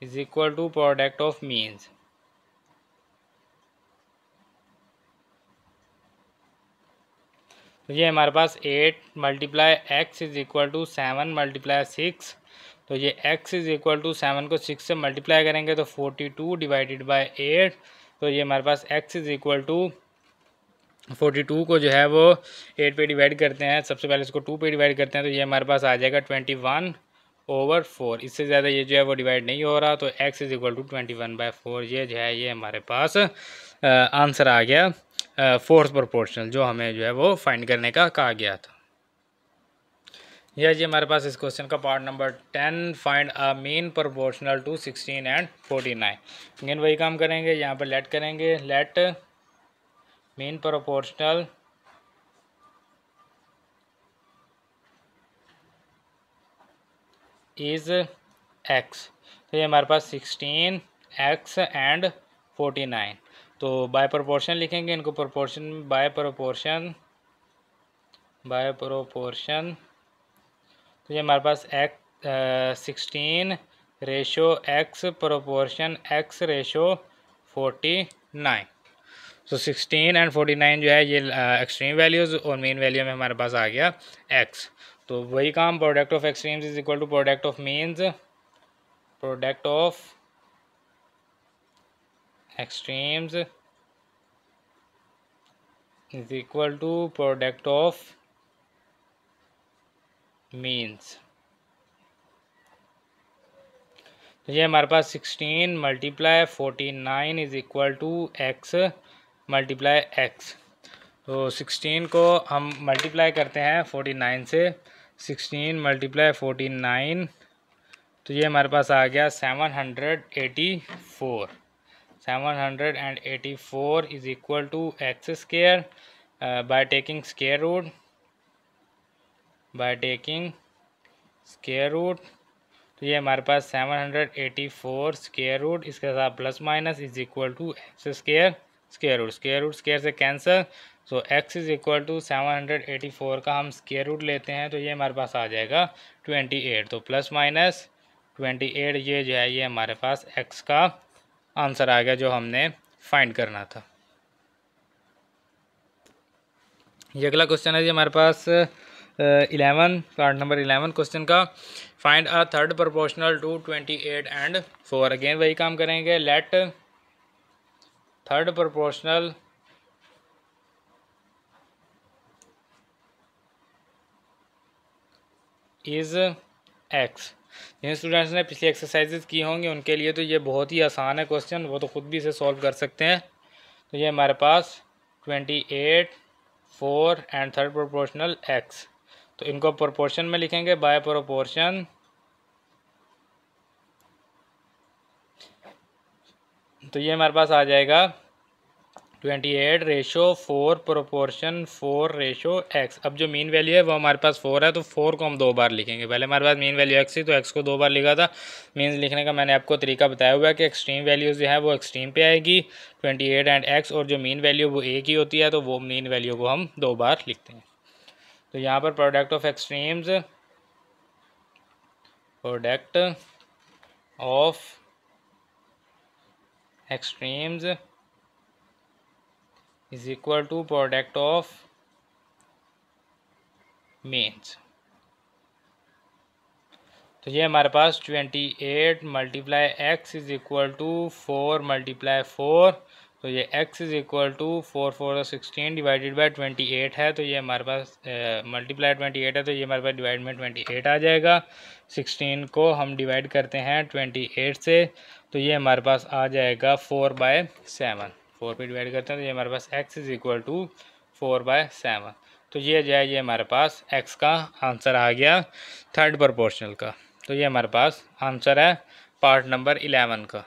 is equal to product of means. तो ये हमारे पास 8 multiply x is equal to 7 multiply 6। तो ये x इज़ इक्वल टू 7 को 6 से मल्टीप्लाई करेंगे तो 42 डिवाइडेड बाय 8, तो ये हमारे पास x इज़ इक्वल टू 42 को जो है वो 8 पे डिवाइड करते हैं, सबसे पहले इसको 2 पे डिवाइड करते हैं, तो ये हमारे पास आ जाएगा 21/4। इससे ज़्यादा ये जो है वो डिवाइड नहीं हो रहा, तो x इज़ इक्वल टू 21/4 ये जो है ये हमारे पास आंसर आ गया फोर्थ प्रोपोर्शनल, जो हमें जो है वो फाइंड करने का कहा गया था। यह जी हमारे पास इस क्वेश्चन का part number 10, find a mean proportional to 16 and 49। Again वही काम करेंगे, यहाँ पर लेट करेंगे, let mean proportional is x, तो ये हमारे पास 16x एंड 49, तो बाय प्रोपोर्शन लिखेंगे इनको, प्रोपोर्शन बाय प्रोपोर्शन, तो ये हमारे पास 16 ratio x proportion x ratio 49। तो 16 एंड 49 जो है ये एक्सट्रीम वैल्यूज़ और मेन वैल्यू में हमारे पास आ गया x। तो वही काम, product of extremes is equal to product of means, product of extremes is equal to product of means. तो ये हमारे पास 16 multiply 49 is equal to x multiply x। तो 16 को हम मल्टीप्लाई करते हैं 49 से, 16 मल्टीप्लाई 49, तो ये हमारे पास आ गया 784। 784 is equal to x square by taking square root, तो ये हमारे पास 784 स्क्वायर रूट, इसके साथ plus minus is equal to x square, square root से cancel, so x is equal to 784 का हम स्क्वायर रूट लेते हैं, तो ये हमारे पास आ जाएगा 28, तो प्लस माइनस 28 ये जो है ये हमारे पास x का आंसर आ गया जो हमने फाइंड करना था। ये अगला क्वेश्चन है जी हमारे पास 11, पार्ट नंबर 11 क्वेश्चन का, find a third proportional to 28 and 4। Again वही काम करेंगे, let third proportional is x। जिन स्टूडेंट्स ने पिछली एक्सरसाइजेज की होंगी उनके लिए तो ये बहुत ही आसान है क्वेश्चन, वो तो खुद भी इसे सॉल्व कर सकते हैं। तो ये हमारे पास 28, 4 एंड थर्ड प्रोपोर्शनल x, तो इनको प्रोपोर्शन में लिखेंगे बाय प्रोपोर्शन, तो ये हमारे पास आ जाएगा 28 रेशो 4 प्रोपोर्शन 4 रेशो x। अब जो मीन वैल्यू है वो हमारे पास 4 है, तो 4 को हम 2 बार लिखेंगे। पहले हमारे पास मीन वैल्यू x थी तो x को 2 बार लिखा था। मीन्स लिखने का मैंने आपको तरीका बताया हुआ है कि एक्सट्रीम वैल्यूज़ जो है वो एक्सट्रीम पे आएगी 28 एंड x, और जो मीन वैल्यू वो एक ही होती है, तो वो मीन वैल्यू को हम 2 बार लिखते हैं। तो यहाँ पर product of extremes, product of extremes is equal to product of means. तो ये हमारे पास 28 multiply x is equal to 4 multiply 4, तो ये x is equal to 4 4 16 divided by 28 है, तो ये हमारे पास मल्टीप्लाई 28 है, तो ये हमारे पास डिवाइड में 28 आ जाएगा। 16 को हम डिवाइड करते हैं 28 से, तो ये हमारे पास आ जाएगा 4/7। 4 पे डिवाइड करते हैं तो ये हमारे पास x इज इक्वल टू 4/7। तो ये जो है ये हमारे पास x का आंसर आ गया थर्ड प्रोपोर्शनल का। तो ये हमारे पास आंसर है पार्ट नंबर 11 का।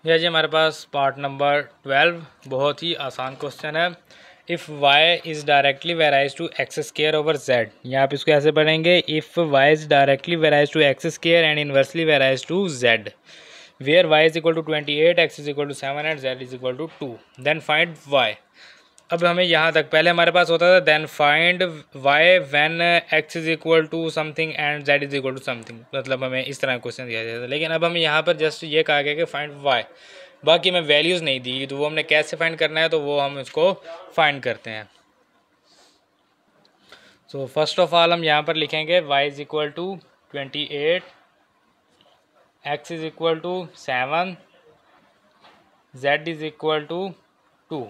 यह जी हमारे पास पार्ट नंबर 12, बहुत ही आसान क्वेश्चन है। If y is directly varies to x square over z, यहाँ आप इसको ऐसे पढ़ेंगे, if y is directly varies to x square and inversely varies to z, where y is equal to 28, x is equal to 7 and z is equal to 2, then find y। अब हमें यहाँ तक पहले हमारे पास होता था then find y when x is equal to something and z is equal to something, मतलब हमें इस तरह क्वेश्चन दिया जाता था। लेकिन अब हमें यहाँ पर जस्ट ये कहा गया कि फाइंड y, बाकी हमें वैल्यूज़ नहीं दी, तो वो हमने कैसे फाइंड करना है, तो वो हम इसको फाइंड करते हैं। सो फर्स्ट ऑफ ऑल हम यहाँ पर लिखेंगे y is equal to 28, x is equal to 7, z is equal to 2।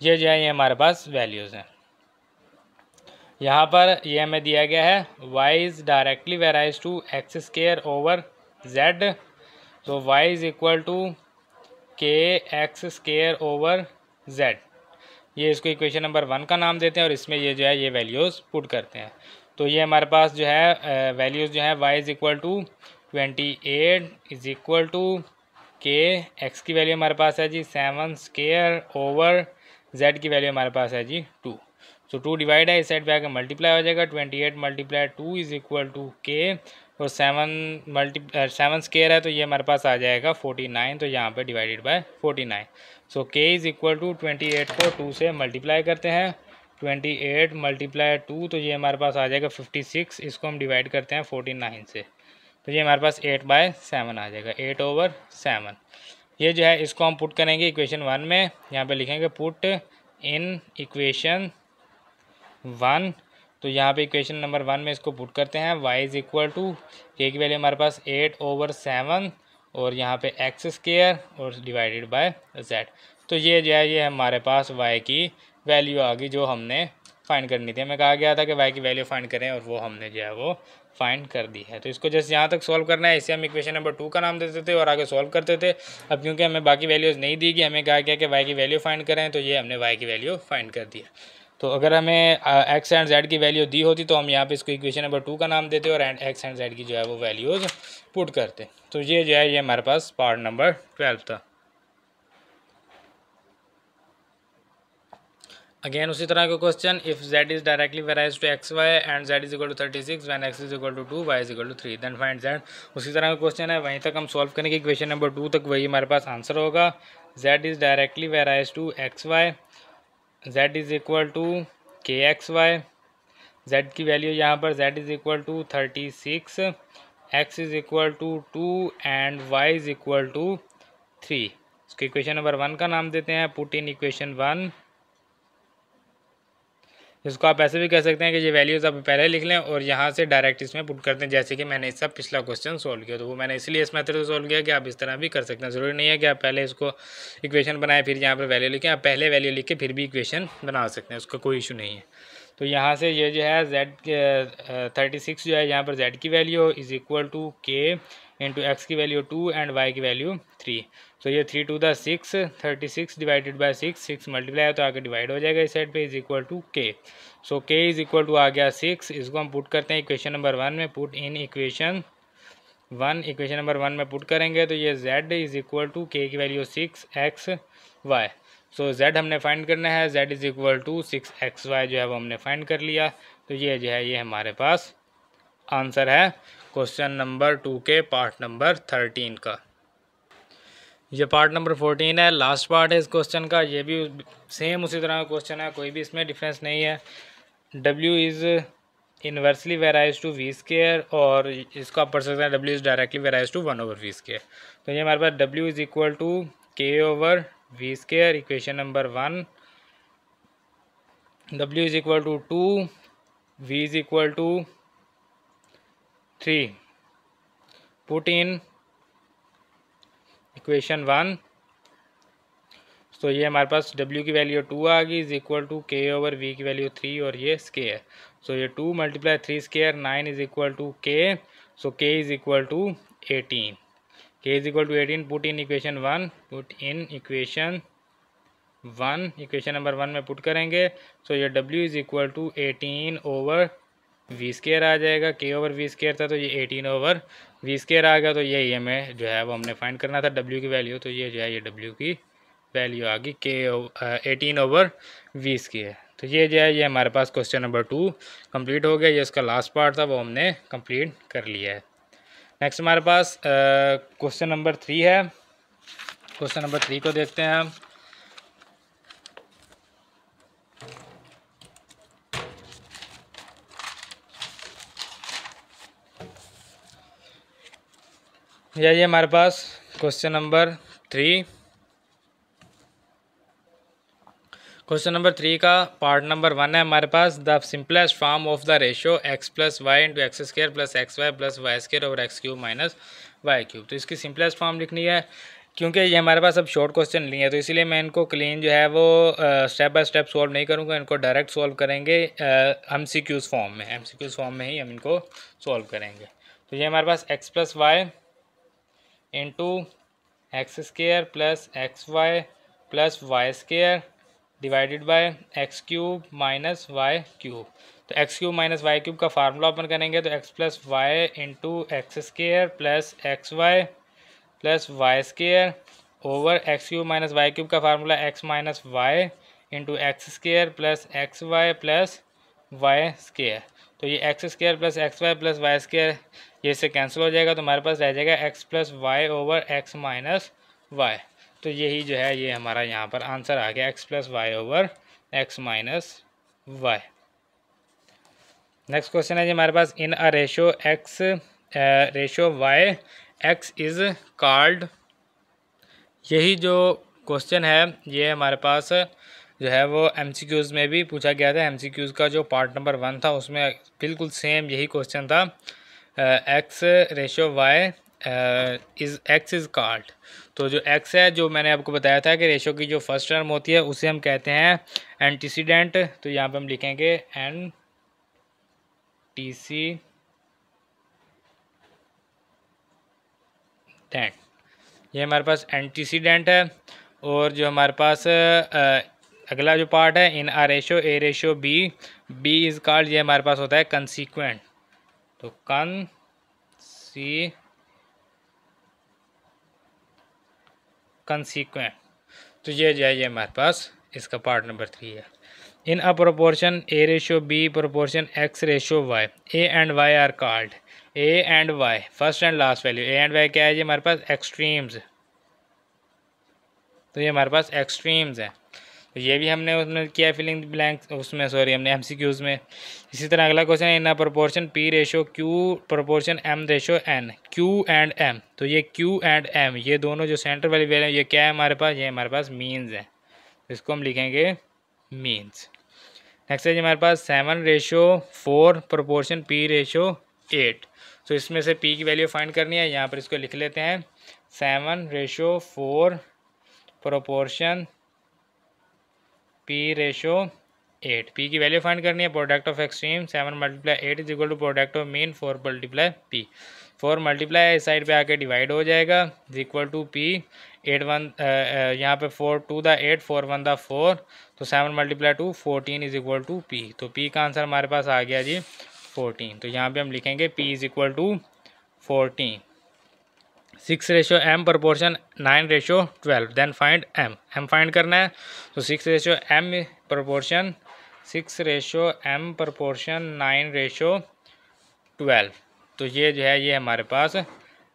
ये जो है ये हमारे पास वैल्यूज़ हैं। यहाँ पर ये हमें दिया गया है y is directly varies to x square over z, तो y is equal to k x square over z। ये इसको इक्वेशन नंबर 1 का नाम देते हैं और इसमें ये जो है ये वैल्यूज़ पुट करते हैं। तो ये हमारे पास जो है वैल्यूज़ जो है y is equal to 28 is equal to k, x की वैल्यू हमारे पास है जी 7 स्केयर ओवर z की वैल्यू हमारे पास है जी 2। सो 2 डिवाइड है, इस साइड पे आकर मल्टीप्लाई हो जाएगा, 28 मल्टीप्लाई 2 इज़ इक्वल टू के, और 7 स्केयर है तो ये हमारे पास आ जाएगा 49, तो यहाँ पे divided by 49। So k is equal to 28 को 2 से मल्टीप्लाई करते हैं, 28 मल्टीप्लाई 2 तो ये हमारे पास आ जाएगा 56, इसको हम डिवाइड करते हैं 49 से, तो ये हमारे पास 8/7 आ जाएगा, 8/7। ये जो है इसको हम पुट करेंगे इक्वेशन 1 में, यहाँ पे लिखेंगे पुट इन इक्वेशन 1। तो यहाँ पे इक्वेशन नंबर 1 में इसको पुट करते हैं, y इज़ इक्वल टू के की वैल्यू हमारे पास 8/7 और यहाँ पे एक्स स्केयर और डिवाइडेड बाय z। तो ये जो है ये हमारे पास y की वैल्यू आ गई जो हमने फाइंड करनी थी। हमें कहा गया था कि y की वैल्यू फाइंड करें और वो हमने जो है वो फाइंड कर दी है। तो इसको जैसे यहाँ तक सॉल्व करना है, इसे हम इक्वेशन नंबर 2 का नाम देते थे और आगे सॉल्व करते थे। अब क्योंकि हमें बाकी वैल्यूज़ नहीं दी गई, हमें कहा गया कि y की वैल्यू फाइंड करें, तो ये हमने y की वैल्यू फाइंड कर दिया। तो अगर हमें एक्स एंड जेड की वैल्यू दी होती तो हम यहाँ पे इसको इक्वेशन नंबर 2 का नाम देते और एक्स एंड जेड की जो है वो वैल्यूज़ पुट करते। तो ये जो है ये हमारे पास पार्ट नंबर 12 था। अगेन उसी तरह का question, if z is directly varies to x y and z is equal to 36 when x is equal to 2 y is equal to 3 then find z। उसी तरह का क्वेश्चन है, वहीं तक हम सॉल्व करेंगे, इक्वेशन नंबर 2 तक वही हमारे पास आंसर होगा। z is directly varies to x y, z is equal to k x y, z की वैल्यू यहाँ पर z is equal to 36, x is equal to 2 and y is equal to 3। इसको equation number 1 का नाम देते हैं, put in equation 1। इसको आप ऐसे भी कह सकते हैं कि ये वैल्यूज़ आप पहले लिख लें और यहाँ से डायरेक्ट इसमें पुट करते हैं, जैसे कि मैंने इसका पिछला क्वेश्चन सोल्व किया। तो वो मैंने इसलिए इस मेथड से सोल्व किया कि आप इस तरह भी कर सकते हैं। ज़रूरी नहीं है कि आप पहले इसको इक्वेशन बनाएं फिर यहाँ पर वैल्यू लिखें, आप पहले वैल्यू लिख के फिर भी इक्वेशन बना सकते हैं, उसका कोई इशू नहीं है। तो यहाँ से ये जो है z 36 जो है यहाँ पर z की value is equal to k into x की वैल्यू 2 एंड y की वैल्यू 3। तो ये 3 to the 6, 36 divided by 6 multiply है तो आगे डिवाइड हो जाएगा इस साइड पे, इज इक्वल टू के। सो के इज इक्वल टू आ गया 6। इसको हम पुट करते हैं इक्वेशन नंबर 1 में, put in equation 1। Equation number 1 में पुट करेंगे तो ये z इज इक्वल टू के की वैल्यू 6xy। सो z हमने फाइंड करना है, z is equal to 6xy जो है वो हमने फाइंड कर लिया। तो ये जो है ये हमारे पास आंसर है क्वेश्चन नंबर 2 के पार्ट नंबर 13 का। ये पार्ट नंबर 14 है, लास्ट पार्ट है इस क्वेश्चन का। ये भी सेम उसी तरह का क्वेश्चन है, कोई भी इसमें डिफरेंस नहीं है। w is inversely varies to v square, और इसको आप पढ़ सकते हैं w is directly varies to 1/v square. तो ये हमारे पास w is equal to k/v square, equation number 1। w is equal to 2, v is equal to 3, put in equation 1। तो ये हमारे पास w की वैल्यू 2 आ गई, इज इक्वल टू k/v की वैल्यू 3 और ये स्केयर। सो ये 2 multiply 3 square 9 is equal to k। So k is equal to 18, k is equal to 18, put in equation 1, put in equation 1। Equation number 1 में put करेंगे so ये w is equal to 18/v square आ जाएगा, k/v square था तो ये 18/v square आ गया। तो यही हमें जो है वो हमने फाइंड करना था w की वैल्यू। तो ये जो है ये w की वैल्यू आ गई k 18/v स्केयर। तो ये जो है ये हमारे पास क्वेश्चन नंबर 2 कंप्लीट हो गया। ये इसका लास्ट पार्ट था वो हमने कंप्लीट कर लिया है। नेक्स्ट हमारे पास क्वेश्चन नंबर 3 है। क्वेश्चन नंबर 3 को देखते हैं हम। ये हमारे पास क्वेश्चन नंबर 3। क्वेश्चन नंबर 3 का पार्ट नंबर 1 है हमारे पास। The simplest form of the ratio x plus y into x square plus x y plus y square over x cube minus y cube. तो इसकी सिंपलेस्ट फॉर्म लिखनी है। क्योंकि ये हमारे पास अब शॉर्ट क्वेश्चन नहीं है तो इसीलिए मैं इनको क्लीन जो है वो स्टेप बाय स्टेप सॉल्व नहीं करूँगा, इनको डायरेक्ट सॉल्व करेंगे MCQs फॉर्म में। MCQs फॉर्म में ही हम इनको सॉल्व करेंगे। तो ये हमारे पास x plus y into x square plus x y plus y square divided by x cube minus y cube. तो x cube minus y cube का फार्मूला ओपन करेंगे तो x plus y into x square plus x y plus y square over x cube minus y cube का formula x minus y into x square plus x y plus y square. तो ये x square plus x y plus y square ये से cancel हो जाएगा तो हमारे पास रह जाएगा x plus y over x minus y. तो यही जो है ये हमारा यहाँ पर आंसर आ गया, x plus y over x minus y. Next question है जी हमारे पास, in a ratio x ratio y x is called. यही जो क्वेश्चन है ये हमारे पास जो है वो MCQs में भी पूछा गया था। MCQs का जो पार्ट नंबर 1 था उसमें बिल्कुल सेम यही क्वेश्चन था। X ratio y x is called. तो जो x है जो मैंने आपको बताया था कि रेशो की जो फर्स्ट टर्म होती है उसे हम कहते हैं एंटीसीडेंट। तो यहाँ पे हम लिखेंगे एंटीसीडेंट, ये हमारे पास एंटीसीडेंट है। और जो हमारे पास अगला जो पार्ट है, in a ratio a ratio b is called, ये हमारे पास होता है कंसीक्वेंट। तो कंसीक्वेंट, तो ये जो है ये हमारे पास इसका पार्ट नंबर 3 है। In a proportion a ratio b proportion x ratio y a and y are called. A and y first and last value, a and y क्या है जी हमारे पास एक्सट्रीम्स। तो ये हमारे पास एक्सट्रीम्स है। तो ये भी हमने उसमें किया फिलिंग ब्लैंक उसमें, सॉरी हमने MCQs में। इसी तरह अगला क्वेश्चन है, in a proportion p ratio q proportion m ratio n q and m. तो ये क्यू एंड एम ये दोनों जो सेंटर वाली वैल्यू ये क्या है हमारे पास, ये हमारे पास मीन्स है। इसको हम लिखेंगे मीन्स। नेक्स्ट है जी हमारे पास 7 रेशो 4 प्रोपोर्शन पी रेशो 8। तो इसमें से पी की वैल्यू फाइंड करनी है, यहाँ पर इसको लिख लेते हैं 7 ratio 4 proportion p ratio 8। P की वैल्यू फाइंड करनी है, product of extreme 7 multiply 8 is equal to product of mean 4 multiply p. 4 multiply इस साइड पे आके डिवाइड हो जाएगा इज इक्वल टू पी 8 1 यहाँ पे 4 2 द 8 4 1 द 4। तो 7 multiply 2 14 is equal to p. तो पी का आंसर हमारे पास आ गया जी 14। तो यहाँ पे हम लिखेंगे p is equal to 14। 6 ratio m proportion 9 ratio 12 then find m find करना है। तो 6 ratio m proportion 6 ratio m proportion 9 ratio 12। तो ये जो है ये हमारे पास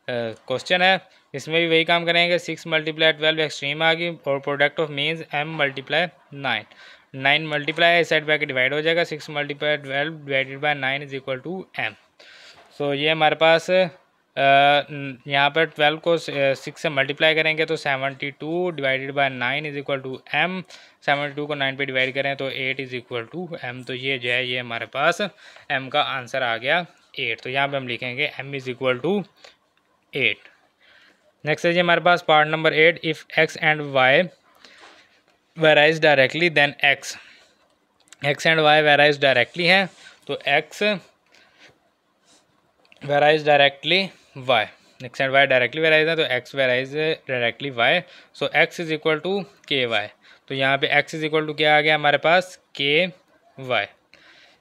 क्वेश्चन है। इसमें भी वही काम करेंगे, 6 मल्टीप्लाई 12 एक्सट्रीम आ गई और product of means m multiply 9 multiply इस साइड पे आके डिवाइड हो जाएगा 6 multiply 12 divided by 9 is equal to m. So ये हमारे पास यहाँ पर 12 को 6 से मल्टीप्लाई करेंगे तो 72 divided by 9 is equal to m. 72 को 9 पे डिवाइड करें तो 8 इज इक्वल टू एम। तो ये जो है ये हमारे पास एम का आंसर आ गया 8। तो यहाँ पे हम लिखेंगे m is equal to 8। Next है जी हमारे पास part number 8, if x and y varies directly then x and y varies directly है। तो x varies directly y, x and y directly varies है तो x varies directly y. So x is equal to k y. तो यहाँ पे x is equal to क्या आ गया हमारे पास के वाई।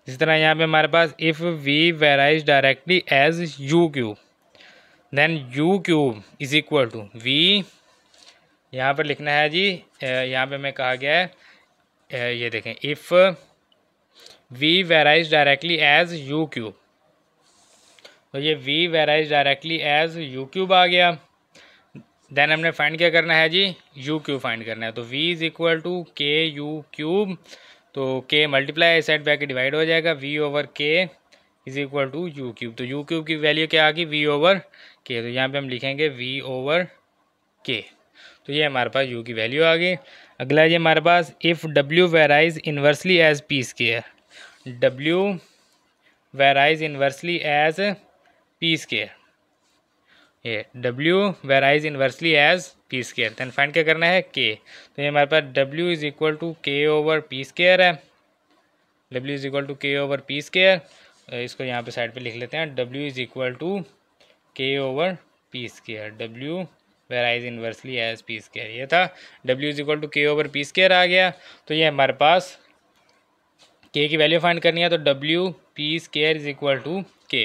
इसी तरह यहाँ पे हमारे पास if v varies directly as u cube then u cube is equal to v, यहाँ पर लिखना है जी यहाँ पे हमें कहा गया है ये देखें, if v varies directly as u cube. तो ये v varies directly as u cube आ गया। देन हमने फाइंड क्या करना है जी, यू क्यूब फाइंड करना है। तो v is equal to k u cube. तो k मल्टीप्लाई इस साइड पे आके डिवाइड हो जाएगा v over k is equal to u cube. तो यू क्यूब की वैल्यू क्या आ गई v ओवर k। तो यहाँ पे हम लिखेंगे v ओवर k। तो ये हमारे पास u की वैल्यू आ गई। अगला ये हमारे पास if W varies inversely as P square, W varies inversely as P square, ये W varies inversely as P square, then find क्या करना है के। तो ये हमारे पास डब्ल्यू इज इक्वल टू के ओवर पी स्केयर है, डब्ल्यू इज इक्वल टू के ओवर पी स्केयर, इसको यहाँ पे साइड पे लिख लेते हैं, डब्ल्यू इज इक्वल टू के over P square, W varies inversely as P square, ये था डब्ल्यू इज इक्वल टू के ओवर पी स्केयर आ गया। तो ये हमारे पास के की वैल्यू फाइंड करनी है, तो डब्ल्यू P square is equal to k,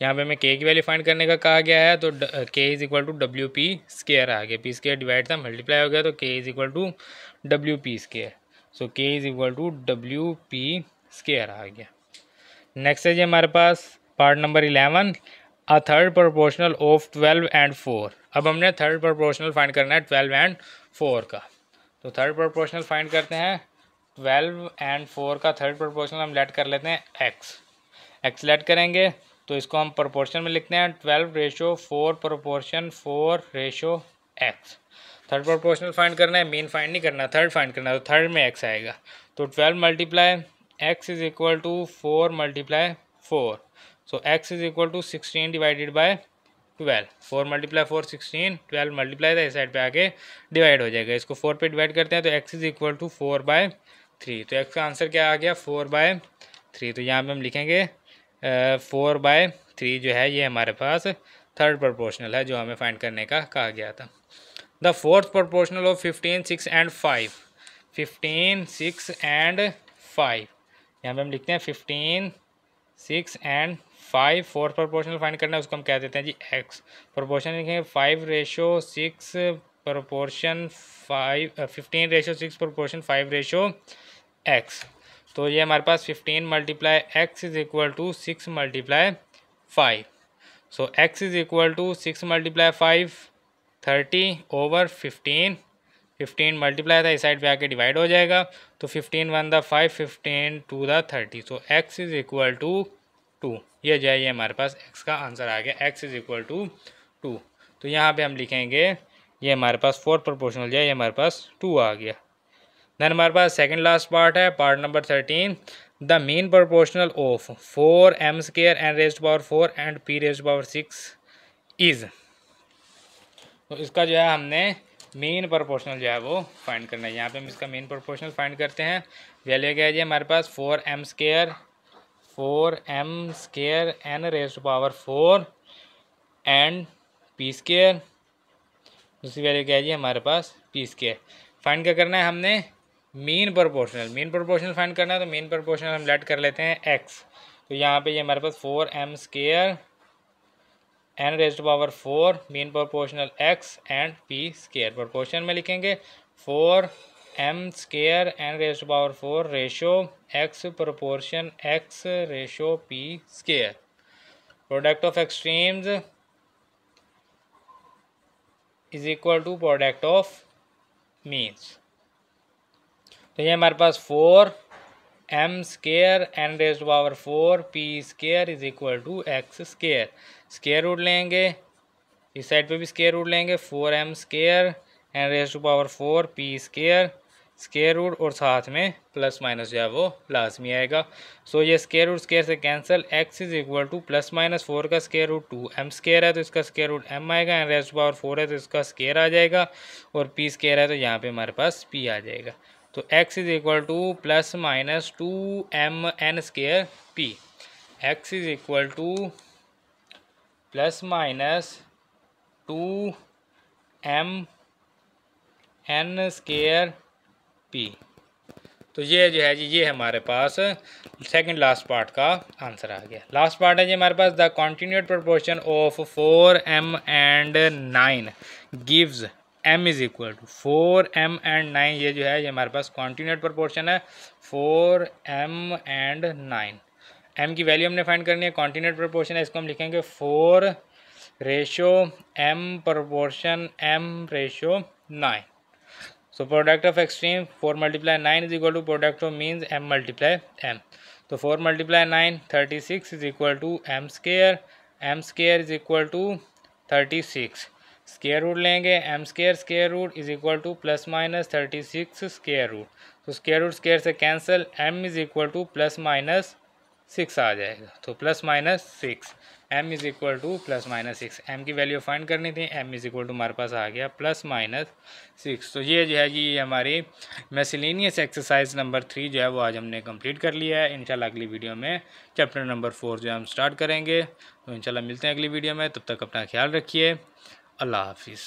यहाँ पे हमें के की वैल्यू फाइंड करने का कहा गया है, तो K is equal to W P square आ गया, पी स्केयर डिवाइड था मल्टीप्लाई हो गया, तो K is equal to W P square, so K is equal to W P square आ गया। नेक्स्ट है जी हमारे पास part number 11, a third proportional of 12 and 4। अब हमने थर्ड प्रोपोर्शनल फाइंड करना है 12 एंड 4 का, तो थर्ड प्रोपोर्शनल फाइंड करते हैं 12 एंड 4 का थर्ड प्रोपोर्शनल हम लेट कर लेते हैं एक्स लेट करेंगे, तो इसको हम प्रोपोर्शन में लिखते हैं 12:4 proportion 4:x। Third proportional find करना है, मीन फाइंड नहीं करना, थर्ड फाइंड करना है, तो थर्ड में x आएगा, तो 12 multiply x is equal to 4 multiply 4, so x is equal to 16 divided by 12, 4 multiply 4 16, 12 multiply था इस साइड पे आके डिवाइड हो जाएगा, इसको 4 पे डिवाइड करते हैं तो x इज इक्वल टू 4/3, तो x का आंसर क्या आ गया 4/3। तो यहाँ पे हम लिखेंगे 4/3 जो है ये हमारे पास थर्ड प्रोपोर्शनल है जो हमें फाइंड करने का कहा गया था। The fourth proportional of 15, 6 and 5, 15, 6 and 5, यहाँ पे हम लिखते हैं 15, 6 एंड 5, फोर्थ प्रोपोर्शनल फाइंड करना है, उसको हम कह देते हैं जी x, प्रोपोर्शन लिखेंगे 5:6 प्रोपोर्शन 5, 15:6 प्रोपोर्शन 5:x, तो ये हमारे पास 15 multiply x is equal to 6 multiply 5, so x is equal to 6 multiply 5 30 over 15, 15 multiply था इस साइड पे आके डिवाइड हो जाएगा, तो 15 1 द 5, 15 2 द 30, so x is equal to 2, ये जो है ये हमारे पास x का आंसर आ गया, x इज इक्वल टू 2। तो यहाँ पे हम लिखेंगे ये हमारे पास फोर्थ प्रोपोर्शनल जो है ये हमारे पास 2 आ गया। देन हमारे पास सेकंड लास्ट पार्ट है, part number 13, the mean proportional of 4m² n raised power 4 and p raised power 6 is, तो इसका जो है हमने मीन प्रोपोर्शनल जो है वो फाइंड करना है, यहाँ पे हम इसका मीन प्रोपोर्शनल फाइंड करते हैं, वैल्यू क्या है जी हमारे पास 4m² n raised power 4 and p², दूसरी वैल्यू क्या है जी हमारे पास p²। फाइंड क्या करना है हमने मीन प्रोपोर्शनल फाइंड करना है, तो मीन प्रोपोर्शनल हम लेट कर लेते हैं x, तो यहाँ पे ये हमारे पास 4m² n raised power 4 mean proportional x and p², proportion में लिखेंगे 4m² n raised power 4 ratio x proportion x ratio p², product of extremes is equal to product of means, तो ये हमारे पास 4m² n raised power 4 p² is equal to x², square root लेंगे, इस side पे भी square root लेंगे, 4m² n raised power 4 p² square root और साथ में प्लस माइनस जो है वो लाजमी आएगा, सो ये स्क्वायर रूट स्क्वायर से cancel, x is equal to plus minus 4 का स्क्वायर रूट 2m² है तो इसका स्क्वायर रूट m आएगा, n रेज़्ड पावर 4 है तो इसका स्क्वायर आ जाएगा, और p² है तो यहाँ पे हमारे पास p आ जाएगा, तो x is equal to plus minus 2mn² p, x is equal to plus minus 2mn² p, तो ये जो है जी ये हमारे पास सेकंड लास्ट पार्ट का आंसर आ गया। लास्ट पार्ट है जी हमारे पास the continued proportion of 4m and 9 gives m is equal to 4m and 9, ये जो है ये हमारे पास कॉन्टिन्यूड प्रोपोर्शन है 4m एंड 9, m की वैल्यू हमने फाइंड करनी है, कॉन्टिन्यूड प्रोपोर्शन है, इसको हम लिखेंगे 4:m proportion m ratio 9, so product of extreme 4 multiply 9 is equal to product of means m multiply m, तो 4 multiply 9 36 is equal to m² is equal to 36, square root लेंगे, m square root is equal to plus minus 36 square root. तो square root square से cancel, m is equal to plus minus 6 आ जाएगा। तो plus minus 6, m is equal to plus minus 6, m की value find करनी थी, m is equal to हमारे पास आ गया प्लस माइनस 6। तो ये जो है जी हमारी मिसलेनियस एक्सरसाइज नंबर 3 जो है वो आज हमने कंप्लीट कर लिया है। इंशाल्लाह अगली वीडियो में चैप्टर नंबर 4 जो है हम स्टार्ट करेंगे। तो इंशाल्लाह मिलते हैं अगली वीडियो में, तब तक अपना ख्याल रखिए। अल्लाह हाफिज़।